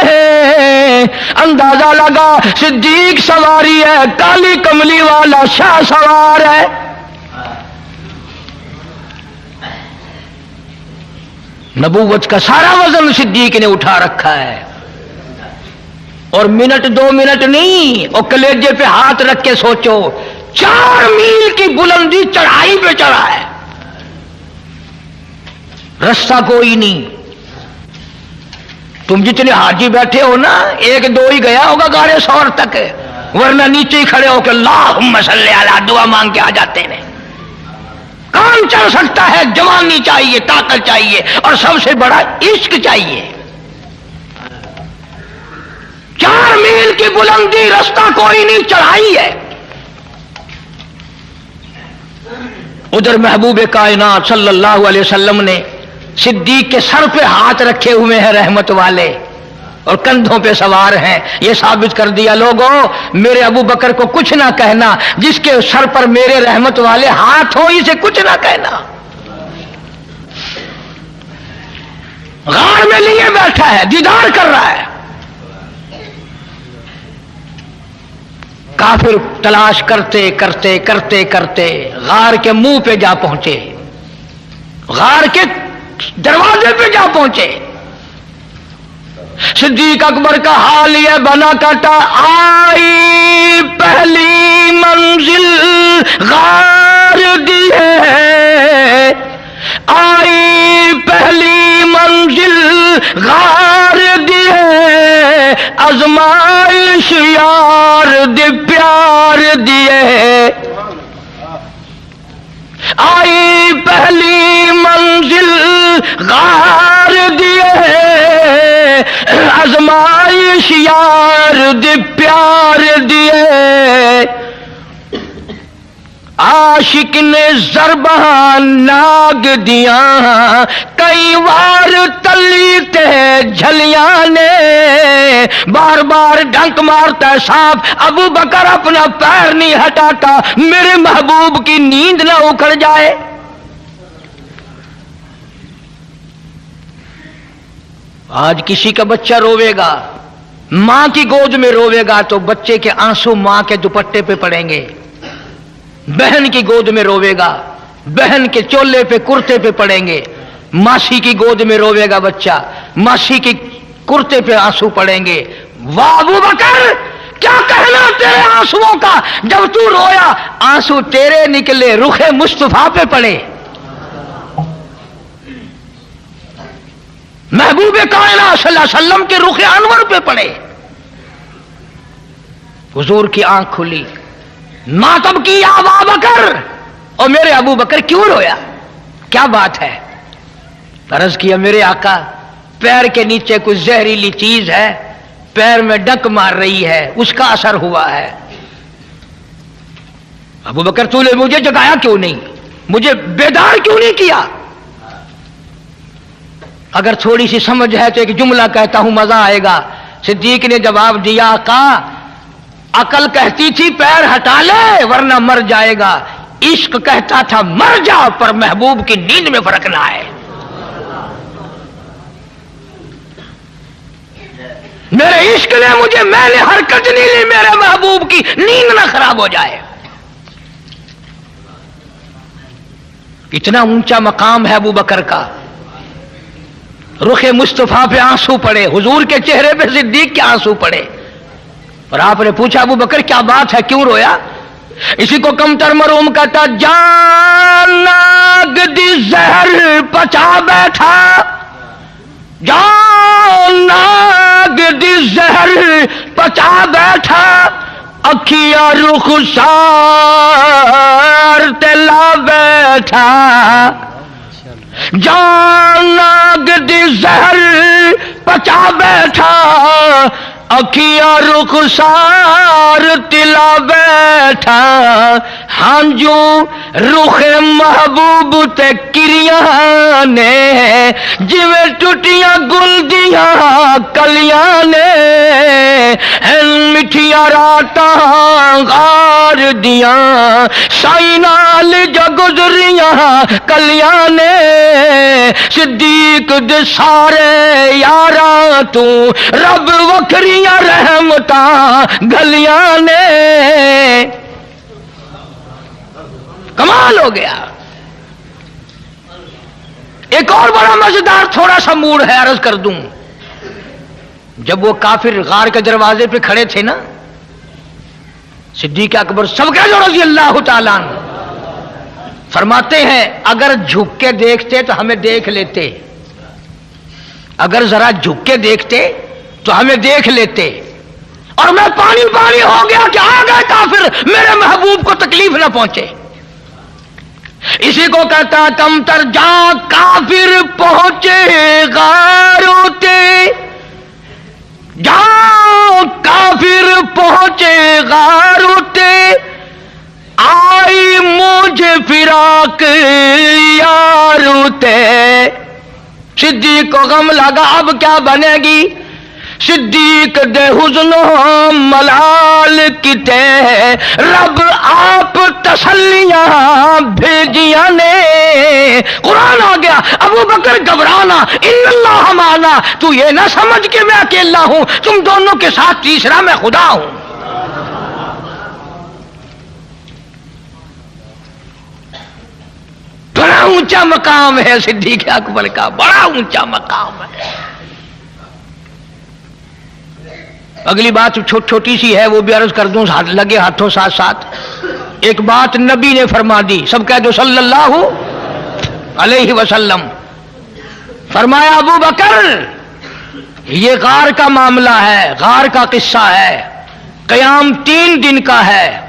अंदाजा लगा सिद्दीक सवारी है, काली कमली वाला शाह सवार है। नबूवत का सारा वजन सिद्दीक ने उठा रखा है। और मिनट 2 मिनट नहीं, और कलेजे पे हाथ रख के सोचो, 4 मील की बुलंदी चढ़ाई पे चढ़ा है, रास्ता कोई नहीं। तुम जितने हाजी बैठे हो ना, 1-2 ही गया होगा गाड़े 100 तक, ورنہ نیچے ہی کھڑے ہو کے اللہم صلی علی دعا مانگ کے آ جاتے ہیں. کام چل سکتا ہے، جوانی چاہیے، طاقت چاہیے، اور سب سے بڑا عشق چاہیے. 4 میل کی بلندی رستہ کوئی نہیں، چڑھائی ہے. ادھر محبوب کائنات صلی اللہ علیہ وسلم نے صدیق کے سر پہ ہاتھ رکھے ہوئے ہیں رحمت والے، اور کندھوں پہ سوار ہیں. یہ ثابت کر دیا لوگوں میرے ابو بکر کو کچھ نہ کہنا، جس کے سر پر میرے رحمت والے ہاتھ ہو اسے کچھ نہ کہنا. غار میں لیے بیٹھا ہے، دیدار کر رہا ہے. کافر تلاش کرتے کرتے کرتے کرتے غار کے منہ پہ جا پہنچے، غار کے دروازے پہ جا پہنچے. صدیق اکبر کا حال یہ بنا کٹا، آئی پہلی منزل غار دی ہے، آئی پہلی منزل غار دی ہے، آزمائش یار دی پیار دیے. آئی پہلی منزل غار دیے، آزمائش یار دی پیار دیے. عاشق نے ضرباں ناگ دیا، کئی بار تلی تے جھلیاں نے، بار بار ڈنک مارتا ہے سانپ. ابو بکر اپنا پیر نہیں ہٹاتا، میرے محبوب کی نیند نہ اکھڑ جائے. آج کسی کا بچہ روے گا، ماں کی گود میں روے گا تو بچے کے آنسو ماں کے دوپٹے پہ پڑیں گے. بہن کی گود میں روے گا، بہن کے چولے پہ کرتے پہ پڑیں گے. ماسی کی گود میں روے گا بچہ، ماسی کی کرتے پہ آنسو پڑیں گے. واہ ابو بکر کیا کہنا تیرے آنسوؤں کا، جب تو رویا آنسو تیرے نکلے رخ مصطفیٰ پہ پڑے. محبوب کائنات صلی اللہ علیہ وسلم کے رخ انور پہ پڑے. حضور کی آنکھ کھلی، ماتم کی یا ابا بکر، اور میرے ابو بکر کیوں رویا، کیا بات ہے؟ عرض کیا میرے آقا پیر کے نیچے کچھ زہریلی چیز ہے، پیر میں ڈک مار رہی ہے، اس کا اثر ہوا ہے. ابو بکر تو نے مجھے جگایا کیوں نہیں، مجھے بیدار کیوں نہیں کیا؟ اگر تھوڑی سی سمجھ ہے تو ایک جملہ کہتا ہوں مزہ آئے گا. صدیق نے جواب دیا آقا عقل کہتی تھی پیر ہٹا لے ورنہ مر جائے گا، عشق کہتا تھا مر جا پر محبوب کی نیند میں فرق نہ آئے. میرے عشق نے مجھے، میں نے حرکت نہیں لی میرے محبوب کی نیند نہ خراب ہو جائے. اتنا اونچا مقام ہے ابو بکر کا. رخ مصطفیٰ پہ آنسو پڑے، حضور کے چہرے پہ صدیق کے آنسو پڑے. اور آپ نے پوچھا ابو بکر کیا بات ہے، کیوں رویا؟ اسی کو کمتر مروم کہتا، جان ناگ دی زہر پچا بیٹھا، جان ناگ دی زہر پچا بیٹھا، اکھیا رخ سار تلا بیٹھا. جان ناگ دی زہر پچا بیٹھا، اکھیا رخ سار تلا بیٹھا. ہانجو رخ محبوب تے کریاں نے، جویں ٹوٹیاں گل دیاں کلیاں نے، مٹھیاں راتاں غار دیاں سائی نال جو گزریاں کلیاں نے. صدیق دے سارے یاراں تو رب وکھریاں رحمتاں گلیاں نے. کمال ہو گیا. ایک اور بڑا مزیدار تھوڑا سا موڑ ہے، عرض کر دوں. جب وہ کافر غار کے دروازے پہ کھڑے تھے نا، صدیق اکبر سب کے رضی اللہ تعالیٰ عنہ فرماتے ہیں اگر جھک کے دیکھتے تو ہمیں دیکھ لیتے، اگر ذرا جھک کے دیکھتے تو ہمیں دیکھ لیتے، اور میں پانی پانی ہو گیا کہ آ گئے کافر، میرے محبوب کو تکلیف نہ پہنچے۔ اسی کو کہتا کم تر جا کافر پہنچے غاروتے، جاؤ کافر پہنچے غاروتے، آئی مجھے فراق یاروتے۔ صدیق کو غم لگا اب کیا بنے گی، صدیق دے حزن و ملال کتے، رب آپ تسلیاں بھیجیاں نے۔ قرآن آ گیا ابو بکر گھبرانا، ان اللہ معنا، تو یہ نہ سمجھ کہ میں اکیلا ہوں، تم دونوں کے ساتھ تیسرا میں خدا ہوں۔ بڑا اونچا مقام ہے صدیق اکبر کا، بڑا اونچا مقام ہے۔ اگلی بات چھوٹی سی ہے، وہ بھی عرض کر دوں لگے ہاتھوں ساتھ ساتھ۔ ایک بات نبی نے فرما دی، سب کہہ دو صلی اللہ علیہ وسلم۔ فرمایا ابو بکر یہ غار کا معاملہ ہے، غار کا قصہ ہے، قیام 3 دن کا ہے،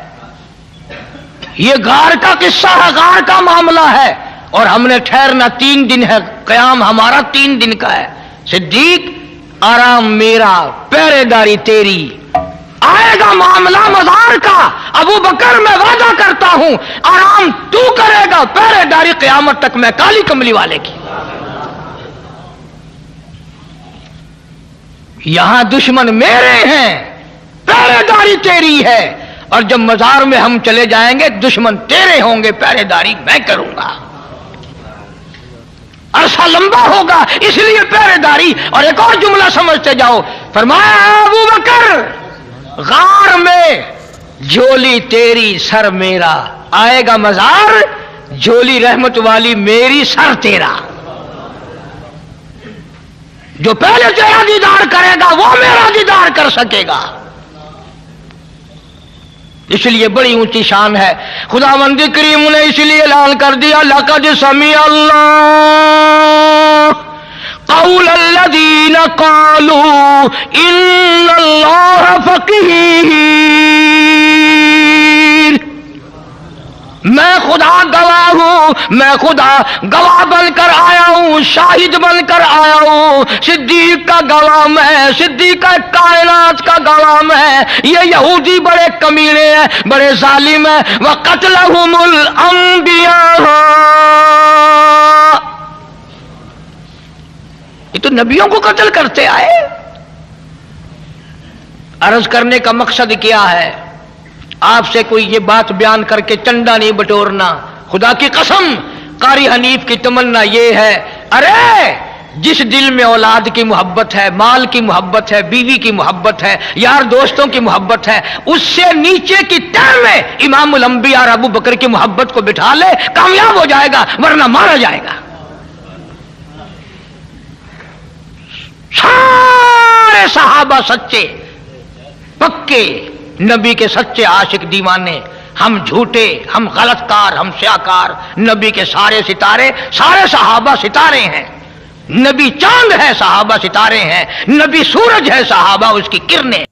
یہ غار کا قصہ ہے، غار کا معاملہ ہے، اور ہم نے ٹھہرنا 3 دن ہے، قیام ہمارا 3 دن کا ہے۔ صدیق آرام میرا، پہرے داری تیری، آئے گا معاملہ مزار کا، ابو بکر میں وعدہ کرتا ہوں آرام تو کرے گا، پہرے داری قیامت تک میں کالی کملی والے کی۔ یہاں دشمن میرے ہیں، پہرے داری تیری ہے، اور جب مزار میں ہم چلے جائیں گے دشمن تیرے ہوں گے، پہرے داری میں کروں گا، عرصہ لمبا ہوگا اس لیے پہرے داری۔ اور ایک اور جملہ سمجھتے جاؤ، فرمایا ابو بکر غار میں جھولی تیری سر میرا، آئے گا مزار جھولی رحمت والی میری سر تیرا، جو پہلے تیرا دیدار کرے گا وہ میرا دیدار کر سکے گا۔ اس لیے بڑی اونچی شان ہے، خداوند کریم نے اس لیے اعلان کر دیا لقد سمع اللہ قول الذین قالوا ان اللہ فقیر۔ میں خدا گواہ ہوں، میں خدا گواہ بن کر آیا ہوں، شاہد بن کر آیا ہوں، صدیق کا گواہ میں، صدیق کا کائنات کا گواہ میں، یہ یہودی بڑے کمینے ہیں، بڑے ظالم ہیں، وَقَتْلَهُمُ الْأَنْبِيَاءُ، یہ تو نبیوں کو قتل کرتے آئے۔ عرض کرنے کا مقصد کیا ہے، آپ سے کوئی یہ بات بیان کر کے چنڈا نہیں بٹورنا، خدا کی قسم قاری حنیف کی تمنا یہ ہے، ارے جس دل میں اولاد کی محبت ہے، مال کی محبت ہے، بیوی کی محبت ہے، یار دوستوں کی محبت ہے، اس سے نیچے کی تہ میں امام الانبیاء اور ابو بکر کی محبت کو بٹھا لے، کامیاب ہو جائے گا، ورنہ مارا جائے گا۔ سارے صحابہ سچے پکے، نبی کے سچے عاشق دیوانے، ہم جھوٹے، ہم غلط کار، ہم سیاکار، نبی کے سارے ستارے، سارے صحابہ ستارے ہیں، نبی چاند ہے، صحابہ ستارے ہیں، نبی سورج ہے، صحابہ اس کی کرنیں۔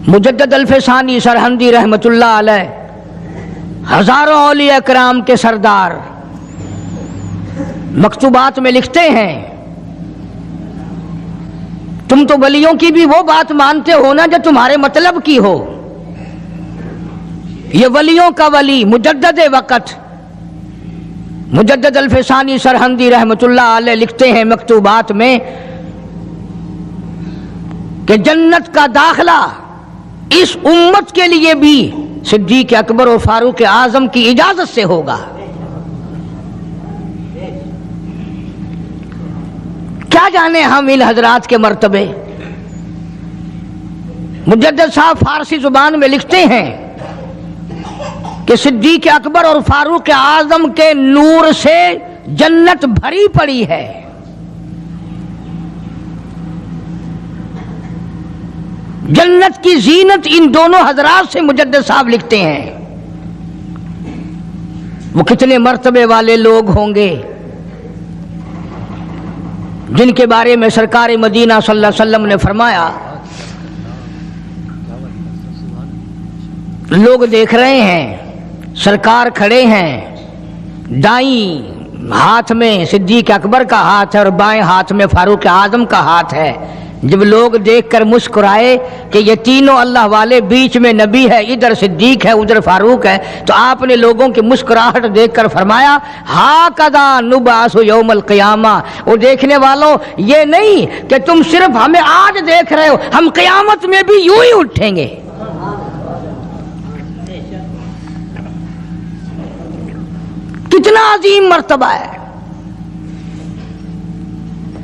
مجدد الفسانی سرہندی رحمت اللہ علیہ ہزاروں اولیاء کرام کے سردار مکتوبات میں لکھتے ہیں، تم تو ولیوں کی بھی وہ بات مانتے ہو نا جو تمہارے مطلب کی ہو۔ یہ ولیوں کا ولی مجدد وقت مجدد الفسانی سرہندی رحمت اللہ علیہ لکھتے ہیں مکتوبات میں کہ جنت کا داخلہ اس امت کے لیے بھی صدیق اکبر و فاروق اعظم کی اجازت سے ہوگا۔ کیا جانے ہم ان حضرات کے مرتبے۔ مجدد صاحب فارسی زبان میں لکھتے ہیں کہ صدیق اکبر اور فاروق اعظم کے نور سے جنت بھری پڑی ہے۔ جنت کی زینت ان دونوں حضرات سے مجدد صاحب لکھتے ہیں۔ وہ کتنے مرتبے والے لوگ ہوں گے۔ جن کے بارے میں سرکار مدینہ صلی اللہ علیہ وسلم نے فرمایا لوگ دیکھ رہے ہیں، سرکار کھڑے ہیں، دائیں ہاتھ میں صدیق اکبر کا ہاتھ ہے اور بائیں ہاتھ میں فاروق اعظم کا ہاتھ ہے۔ جب لوگ دیکھ کر مسکرائے کہ یہ تینوں اللہ والے، بیچ میں نبی ہے، ادھر صدیق ہے، ادھر فاروق ہے، تو آپ نے لوگوں کی مسکراہٹ دیکھ کر فرمایا ہاکذا نبعث یوم القیامہ۔ وہ دیکھنے والوں، یہ نہیں کہ تم صرف ہمیں آج دیکھ رہے ہو، ہم قیامت میں بھی یوں ہی اٹھیں گے۔ کتنا عظیم مرتبہ ہے،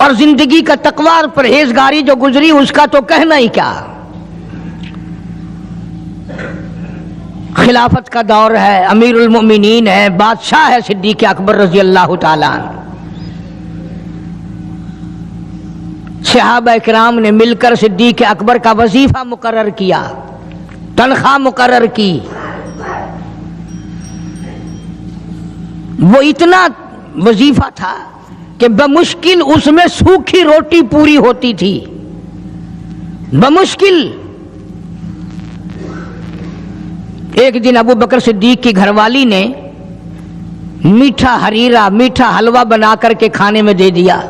اور زندگی کا تقوی اور پرہیزگاری جو گزری اس کا تو کہنا ہی کیا۔ خلافت کا دور ہے، امیر المؤمنین ہے، بادشاہ ہے صدیق اکبر رضی اللہ تعالیٰ عنہ۔ صحابہ کرام نے مل کر صدیق اکبر کا وظیفہ مقرر کیا، تنخواہ مقرر کی۔ وہ اتنا وظیفہ تھا کہ بمشکل اس میں سوکھی روٹی پوری ہوتی تھی، بمشکل۔ ایک دن ابو بکر صدیق کی گھر والی نے میٹھا ہریرا، میٹھا حلوہ بنا کر کے کھانے میں دے دیا،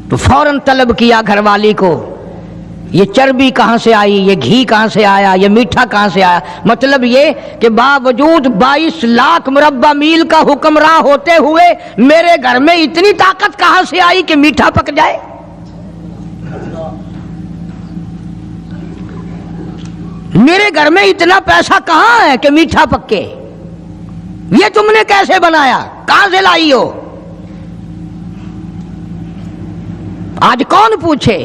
تو فوراً طلب کیا گھر والی کو، یہ چربی کہاں سے آئی، یہ گھی کہاں سے آیا، یہ میٹھا کہاں سے آیا؟ مطلب یہ کہ باوجود 22 لاکھ مربع میل کا حکمراں ہوتے ہوئے میرے گھر میں اتنی طاقت کہاں سے آئی کہ میٹھا پک جائے؟ میرے گھر میں اتنا پیسہ کہاں ہے کہ میٹھا پکے؟ یہ تم نے کیسے بنایا، کہاں سے لائی ہو؟ آج کون پوچھے؟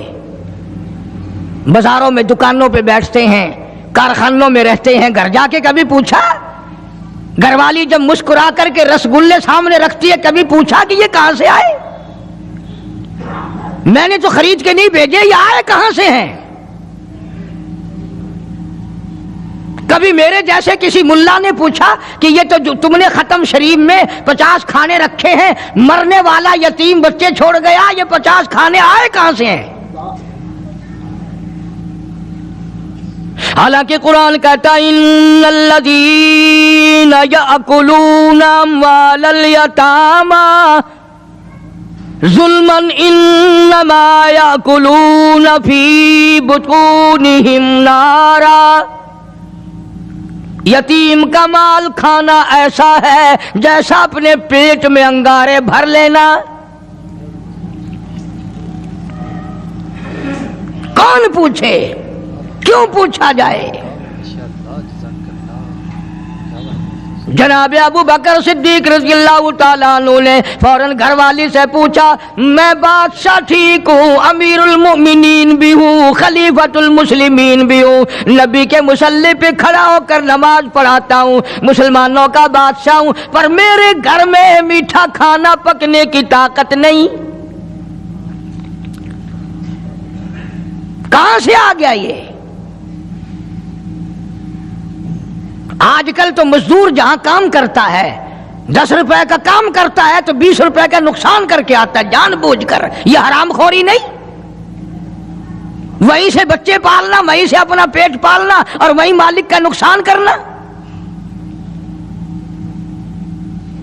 بازاروں میں دکانوں پہ بیٹھتے ہیں، کارخانوں میں رہتے ہیں، گھر جا کے کبھی پوچھا؟ گھر والی جب مسکرا کر کے رسگلے سامنے رکھتی ہے، کبھی پوچھا کہ یہ کہاں سے آئے؟ میں نے تو خرید کے نہیں بھیجے، یہ آئے کہاں سے ہیں؟ کبھی میرے جیسے کسی ملا نے پوچھا کہ یہ تو جو تم نے ختم شریف میں 50 کھانے رکھے ہیں، مرنے والا یتیم بچے چھوڑ گیا، یہ 50 کھانے آئے کہاں سے ہیں؟ حالانکہ قرآن کہتا ہے ان الذین یأکلون اموال الیتامی ظلما انما یأکلون فی بطونہم نارا۔ یتیم کا مال کھانا ایسا ہے جیسا اپنے پیٹ میں انگارے بھر لینا۔ کون پوچھے؟ کیوں پوچھا جائے؟ جناب ابو بکر صدیق رضی اللہ تعالیٰ عنہ نے فوراً گھر والی سے پوچھا، میں بادشاہ ٹھیک ہوں، امیر المؤمنین بھی ہوں، خلیفۃ المسلمین بھی ہوں، نبی کے مصلی پہ کھڑا ہو کر نماز پڑھاتا ہوں، مسلمانوں کا بادشاہ ہوں، پر میرے گھر میں میٹھا کھانا پکنے کی طاقت نہیں، کہاں سے آ گیا یہ؟ آج کل تو مزدور جہاں کام کرتا ہے 10 روپے کا کام کرتا ہے تو 20 روپے کا نقصان کر کے آتا ہے جان بوجھ کر۔ یہ حرام خوری نہیں؟ وہیں سے بچے پالنا، وہیں سے اپنا پیٹ پالنا اور وہیں مالک کا نقصان کرنا۔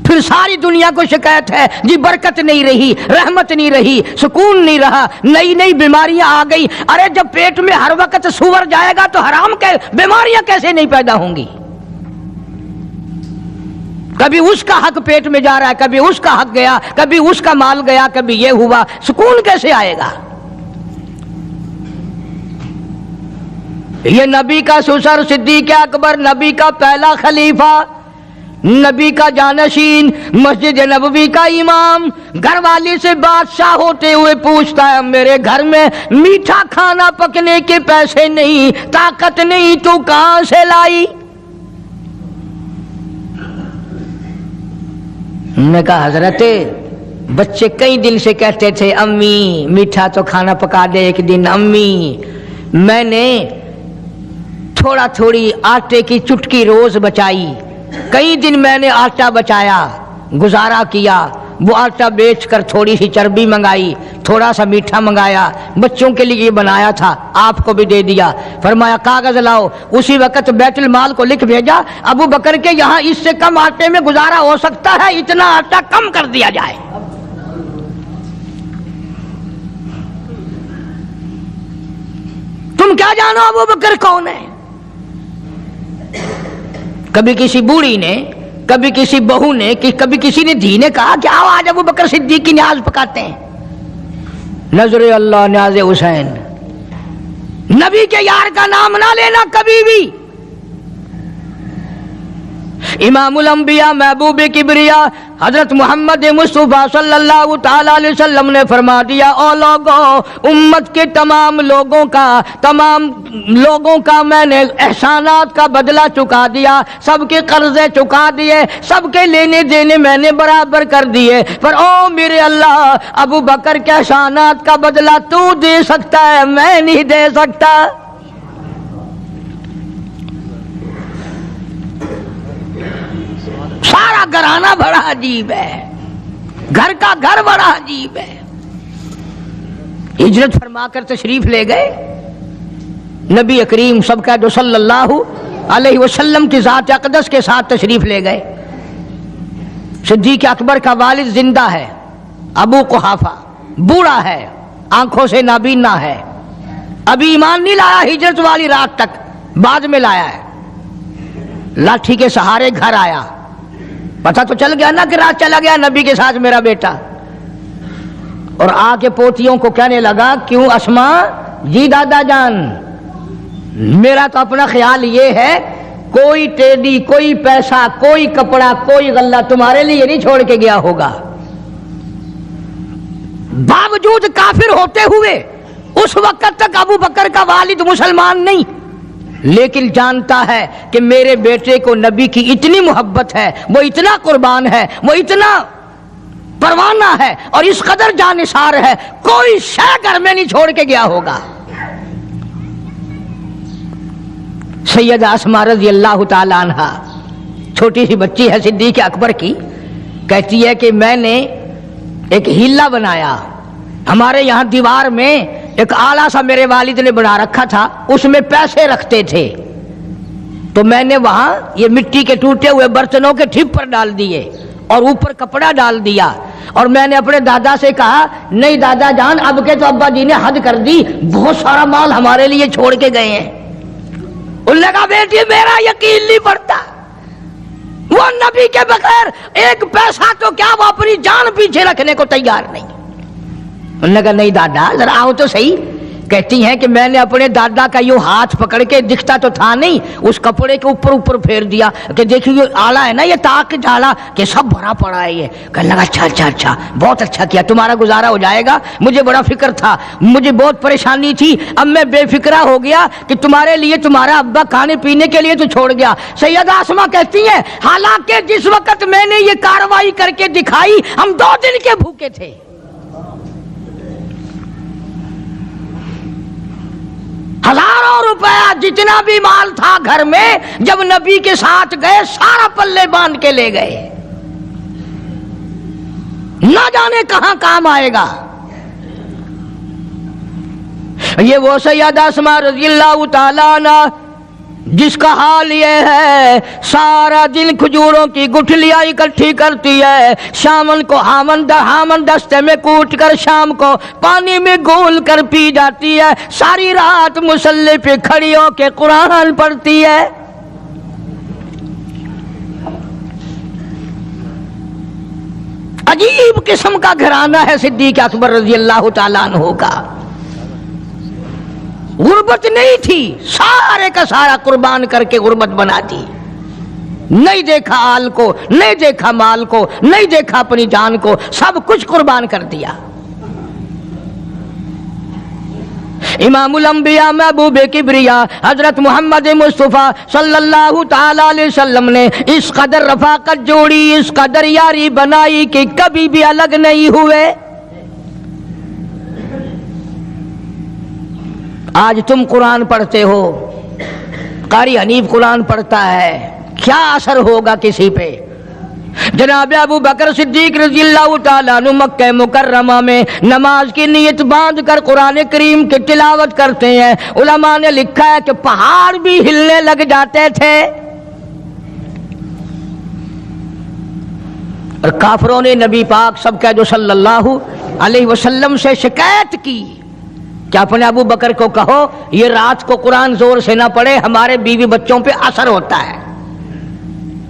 پھر ساری دنیا کو شکایت ہے جی برکت نہیں رہی، رحمت نہیں رہی، سکون نہیں رہا، نئی نئی بیماریاں آ گئی۔ ارے جب پیٹ میں ہر وقت سور جائے گا تو حرام کے بیماریاں کیسے نہیں پیدا ہوں گی؟ کبھی اس کا حق پیٹ میں جا رہا ہے، کبھی اس کا حق گیا، کبھی اس کا مال گیا، کبھی یہ ہوا، سکون کیسے آئے گا؟ یہ نبی کا سسر صدیق اکبر، نبی کا پہلا خلیفہ، نبی کا جانشین، مسجد نبوی کا امام، گھر والی سے بادشاہ ہوتے ہوئے پوچھتا ہے میرے گھر میں میٹھا کھانا پکنے کے پیسے نہیں، طاقت نہیں، تو کہاں سے لائی؟ میں کہا حضرت بچے کئی دن سے کہتے تھے امی میٹھا تو کھانا پکا دے ایک دن، امی میں نے تھوڑا تھوڑی آٹے کی چٹکی روز بچائی، کئی دن میں نے آٹا بچایا، گزارا کیا، वो आटा बेच कर थोड़ी सी चर्बी मंगाई, थोड़ा सा मीठा मंगाया, बच्चों के लिए बनाया था, आपको भी दे दिया। फरमाया कागज लाओ। उसी वक्त बैतुल माल को लिख भेजा, अबू बकर के यहाँ इससे कम आटे में गुजारा हो सकता है, इतना आटा कम कर दिया जाए। तुम क्या जानो अबू बकर कौन है? कभी किसी बूढ़ी ने, कभी किसी बहू ने, कभी किसी ने धी ने कहा कि आओ आज अबू बकर सिद्दीक की न्याज पकाते हैं। नजरे अल्लाह न्याज़े हुसैन, नबी के यार का नाम ना लेना कभी भी। इमामुल अंबिया महबूब किबरिया हजरत मोहम्मद मुस्तफा सल्लल्लाहु ताला अलैहि वसल्लम ने फरमा दिया, ओ लोगों, उम्मत के तमाम लोगों का मैंने एहसानात का बदला चुका दिया, सबके कर्जे चुका दिए, सबके लेने देने मैंने बराबर कर दिए। पर ओ मेरे अल्लाह, अबू बकर के एहसानात का बदला तू दे सकता है, मैं नहीं दे सकता। सारा घराना बड़ा अजीब है, घर का घर बड़ा अजीब है। हिजरत फरमाकर तशरीफ ले गए नबी करीम सबका जो सल्लल्लाहु अलैहि वसल्लम की ज़ात अक़दस के साथ तशरीफ ले गए। सिद्दीक़ अकबर का वालिद जिंदा है, अबू कुहाफा बूढ़ा है, आंखों से नाबीना है, अभी ईमान नहीं लाया हिजरत वाली रात तक, बाद में लाया है। लाठी के सहारे घर आया, पता तो चल गया ना कि रात चला गया नबी के साथ मेरा बेटा, और आके पोतियों को कहने लगा, क्यों अस्मा जी दादा जान, मेरा तो अपना ख्याल ये है कोई टेडी, कोई पैसा, कोई कपड़ा, कोई गल्ला तुम्हारे लिए नहीं छोड़ के गया होगा। बावजूद काफिर होते हुए उस वक्त तक अबू बकर का वालिद मुसलमान नहीं, लेकिन जानता है कि मेरे बेटे को नबी की इतनी मोहब्बत है, वो इतना कुर्बान है, वो इतना परवाना है और इस कदर जानिसार है, कोई शय घर में नहीं छोड़ के गया होगा। सैयदा अस्मा रज़ी अल्लाह ताला अन्हा, छोटी सी बच्ची है सिद्दीक़ अकबर की, कहती है कि मैंने एक हीला बनाया, हमारे यहाँ दीवार में एक आला सा मेरे वालिद ने बना रखा था, उसमें पैसे रखते थे, तो मैंने वहां ये मिट्टी के टूटे हुए बर्तनों के ठिप पर डाल दिए और ऊपर कपड़ा डाल दिया, और मैंने अपने दादा से कहा, नहीं दादा जान, अब के तो अब्बा जी ने हद कर दी, बहुत सारा माल हमारे लिए छोड़ के गए हैं। उन्होंने कहा, बेटी मेरा यकीन नहीं पड़ता, वो नबी के बगैर एक पैसा तो क्या, वो अपनी जान पीछे रखने को तैयार नहीं। उन्होंने कहा, नहीं दादा जरा आओ तो सही। कहती हैं कि मैंने अपने दादा का यूं हाथ पकड़ के, दिखता तो था नहीं, उस कपड़े के ऊपर ऊपर फेर दिया कि देखिए ये आला है ना, ये ताक झाला कि सब भरा पड़ा है। ये कहने लगा, अच्छा अच्छा अच्छा, बहुत अच्छा किया, तुम्हारा गुजारा हो जाएगा, मुझे बड़ा फिक्र था, मुझे बहुत परेशानी थी, अब मैं बेफिक्रा हो गया कि तुम्हारे लिए तुम्हारा अब्बा खाने पीने के लिए तो छोड़ गया। सैयदा अस्मा कहती है, हालांकि जिस वक्त मैंने ये कार्रवाई करके दिखाई, हम 2 दिन के भूखे थे। हजारों रुपया जितना भी माल था घर में, जब नबी के साथ गए सारा पल्ले बांध के ले गए, ना जाने कहां काम आएगा। ये वो सैयदा अस्मा रज़ियल्लाहु ताला अन्हा जिसका हाल ये है, सारा दिन खजूरों की गुठलियां इकट्ठी करती है, शामन को हामन दस्ते में कूट कर शाम को पानी में घोल कर पी जाती है, सारी रात मुसल्ले पे खड़ी होकर कुरान पढ़ती है। अजीब किस्म का घराना है सिद्दीक़ अकबर रज़ियल्लाहु ताला अन्हु का। गुर्बत नहीं थी, सारे का सारा कुर्बान करके गुर्बत बना दी। नहीं देखा आल को, नहीं देखा माल को, नहीं देखा अपनी जान को, सब कुछ कुर्बान कर दिया। इमामुल अंबिया महबूब किबरिया हजरत मोहम्मद मुस्तफा सल्लल्लाहु ताला अलैहि वसल्लम ने इस कदर रफाकत जोड़ी, इस कदर यारी बनाई कि कभी भी अलग नहीं हुए। आज तुम कुरान पढ़ते हो, कारी हनीफ कुरान पढ़ता है, क्या असर होगा किसी पे? جناب ابو بکر صدیق رضی اللہ تعالیٰ عنہ مکہ مکرمہ میں نماز کی نیت باندھ کر قرآن کریم کی تلاوت کرتے ہیں. علماء نے لکھا ہے کہ پہاڑ بھی ہلنے لگ جاتے تھے. اور کافروں نے نبی پاک سب کا جو صلی اللہ علیہ وسلم سے شکایت کی کہ اپنے ابو بکر کو کہو یہ رات کو قرآن زور سے نہ پڑھے، ہمارے بیوی بچوں پہ اثر ہوتا ہے،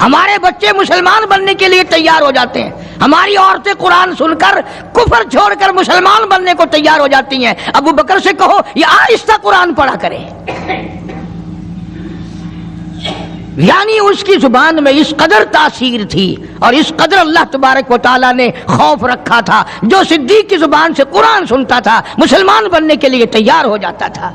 ہمارے بچے مسلمان بننے کے لیے تیار ہو جاتے ہیں، ہماری عورتیں قرآن سن کر کفر چھوڑ کر مسلمان بننے کو تیار ہو جاتی ہیں، ابو بکر سے کہو یہ آہستہ قرآن پڑھا کرے. یعنی اس کی زبان میں اس قدر تاثیر تھی اور اس قدر اللہ تبارک و تعالیٰ نے خوف رکھا تھا، جو صدیق کی زبان سے قرآن سنتا تھا مسلمان بننے کے لیے تیار ہو جاتا تھا.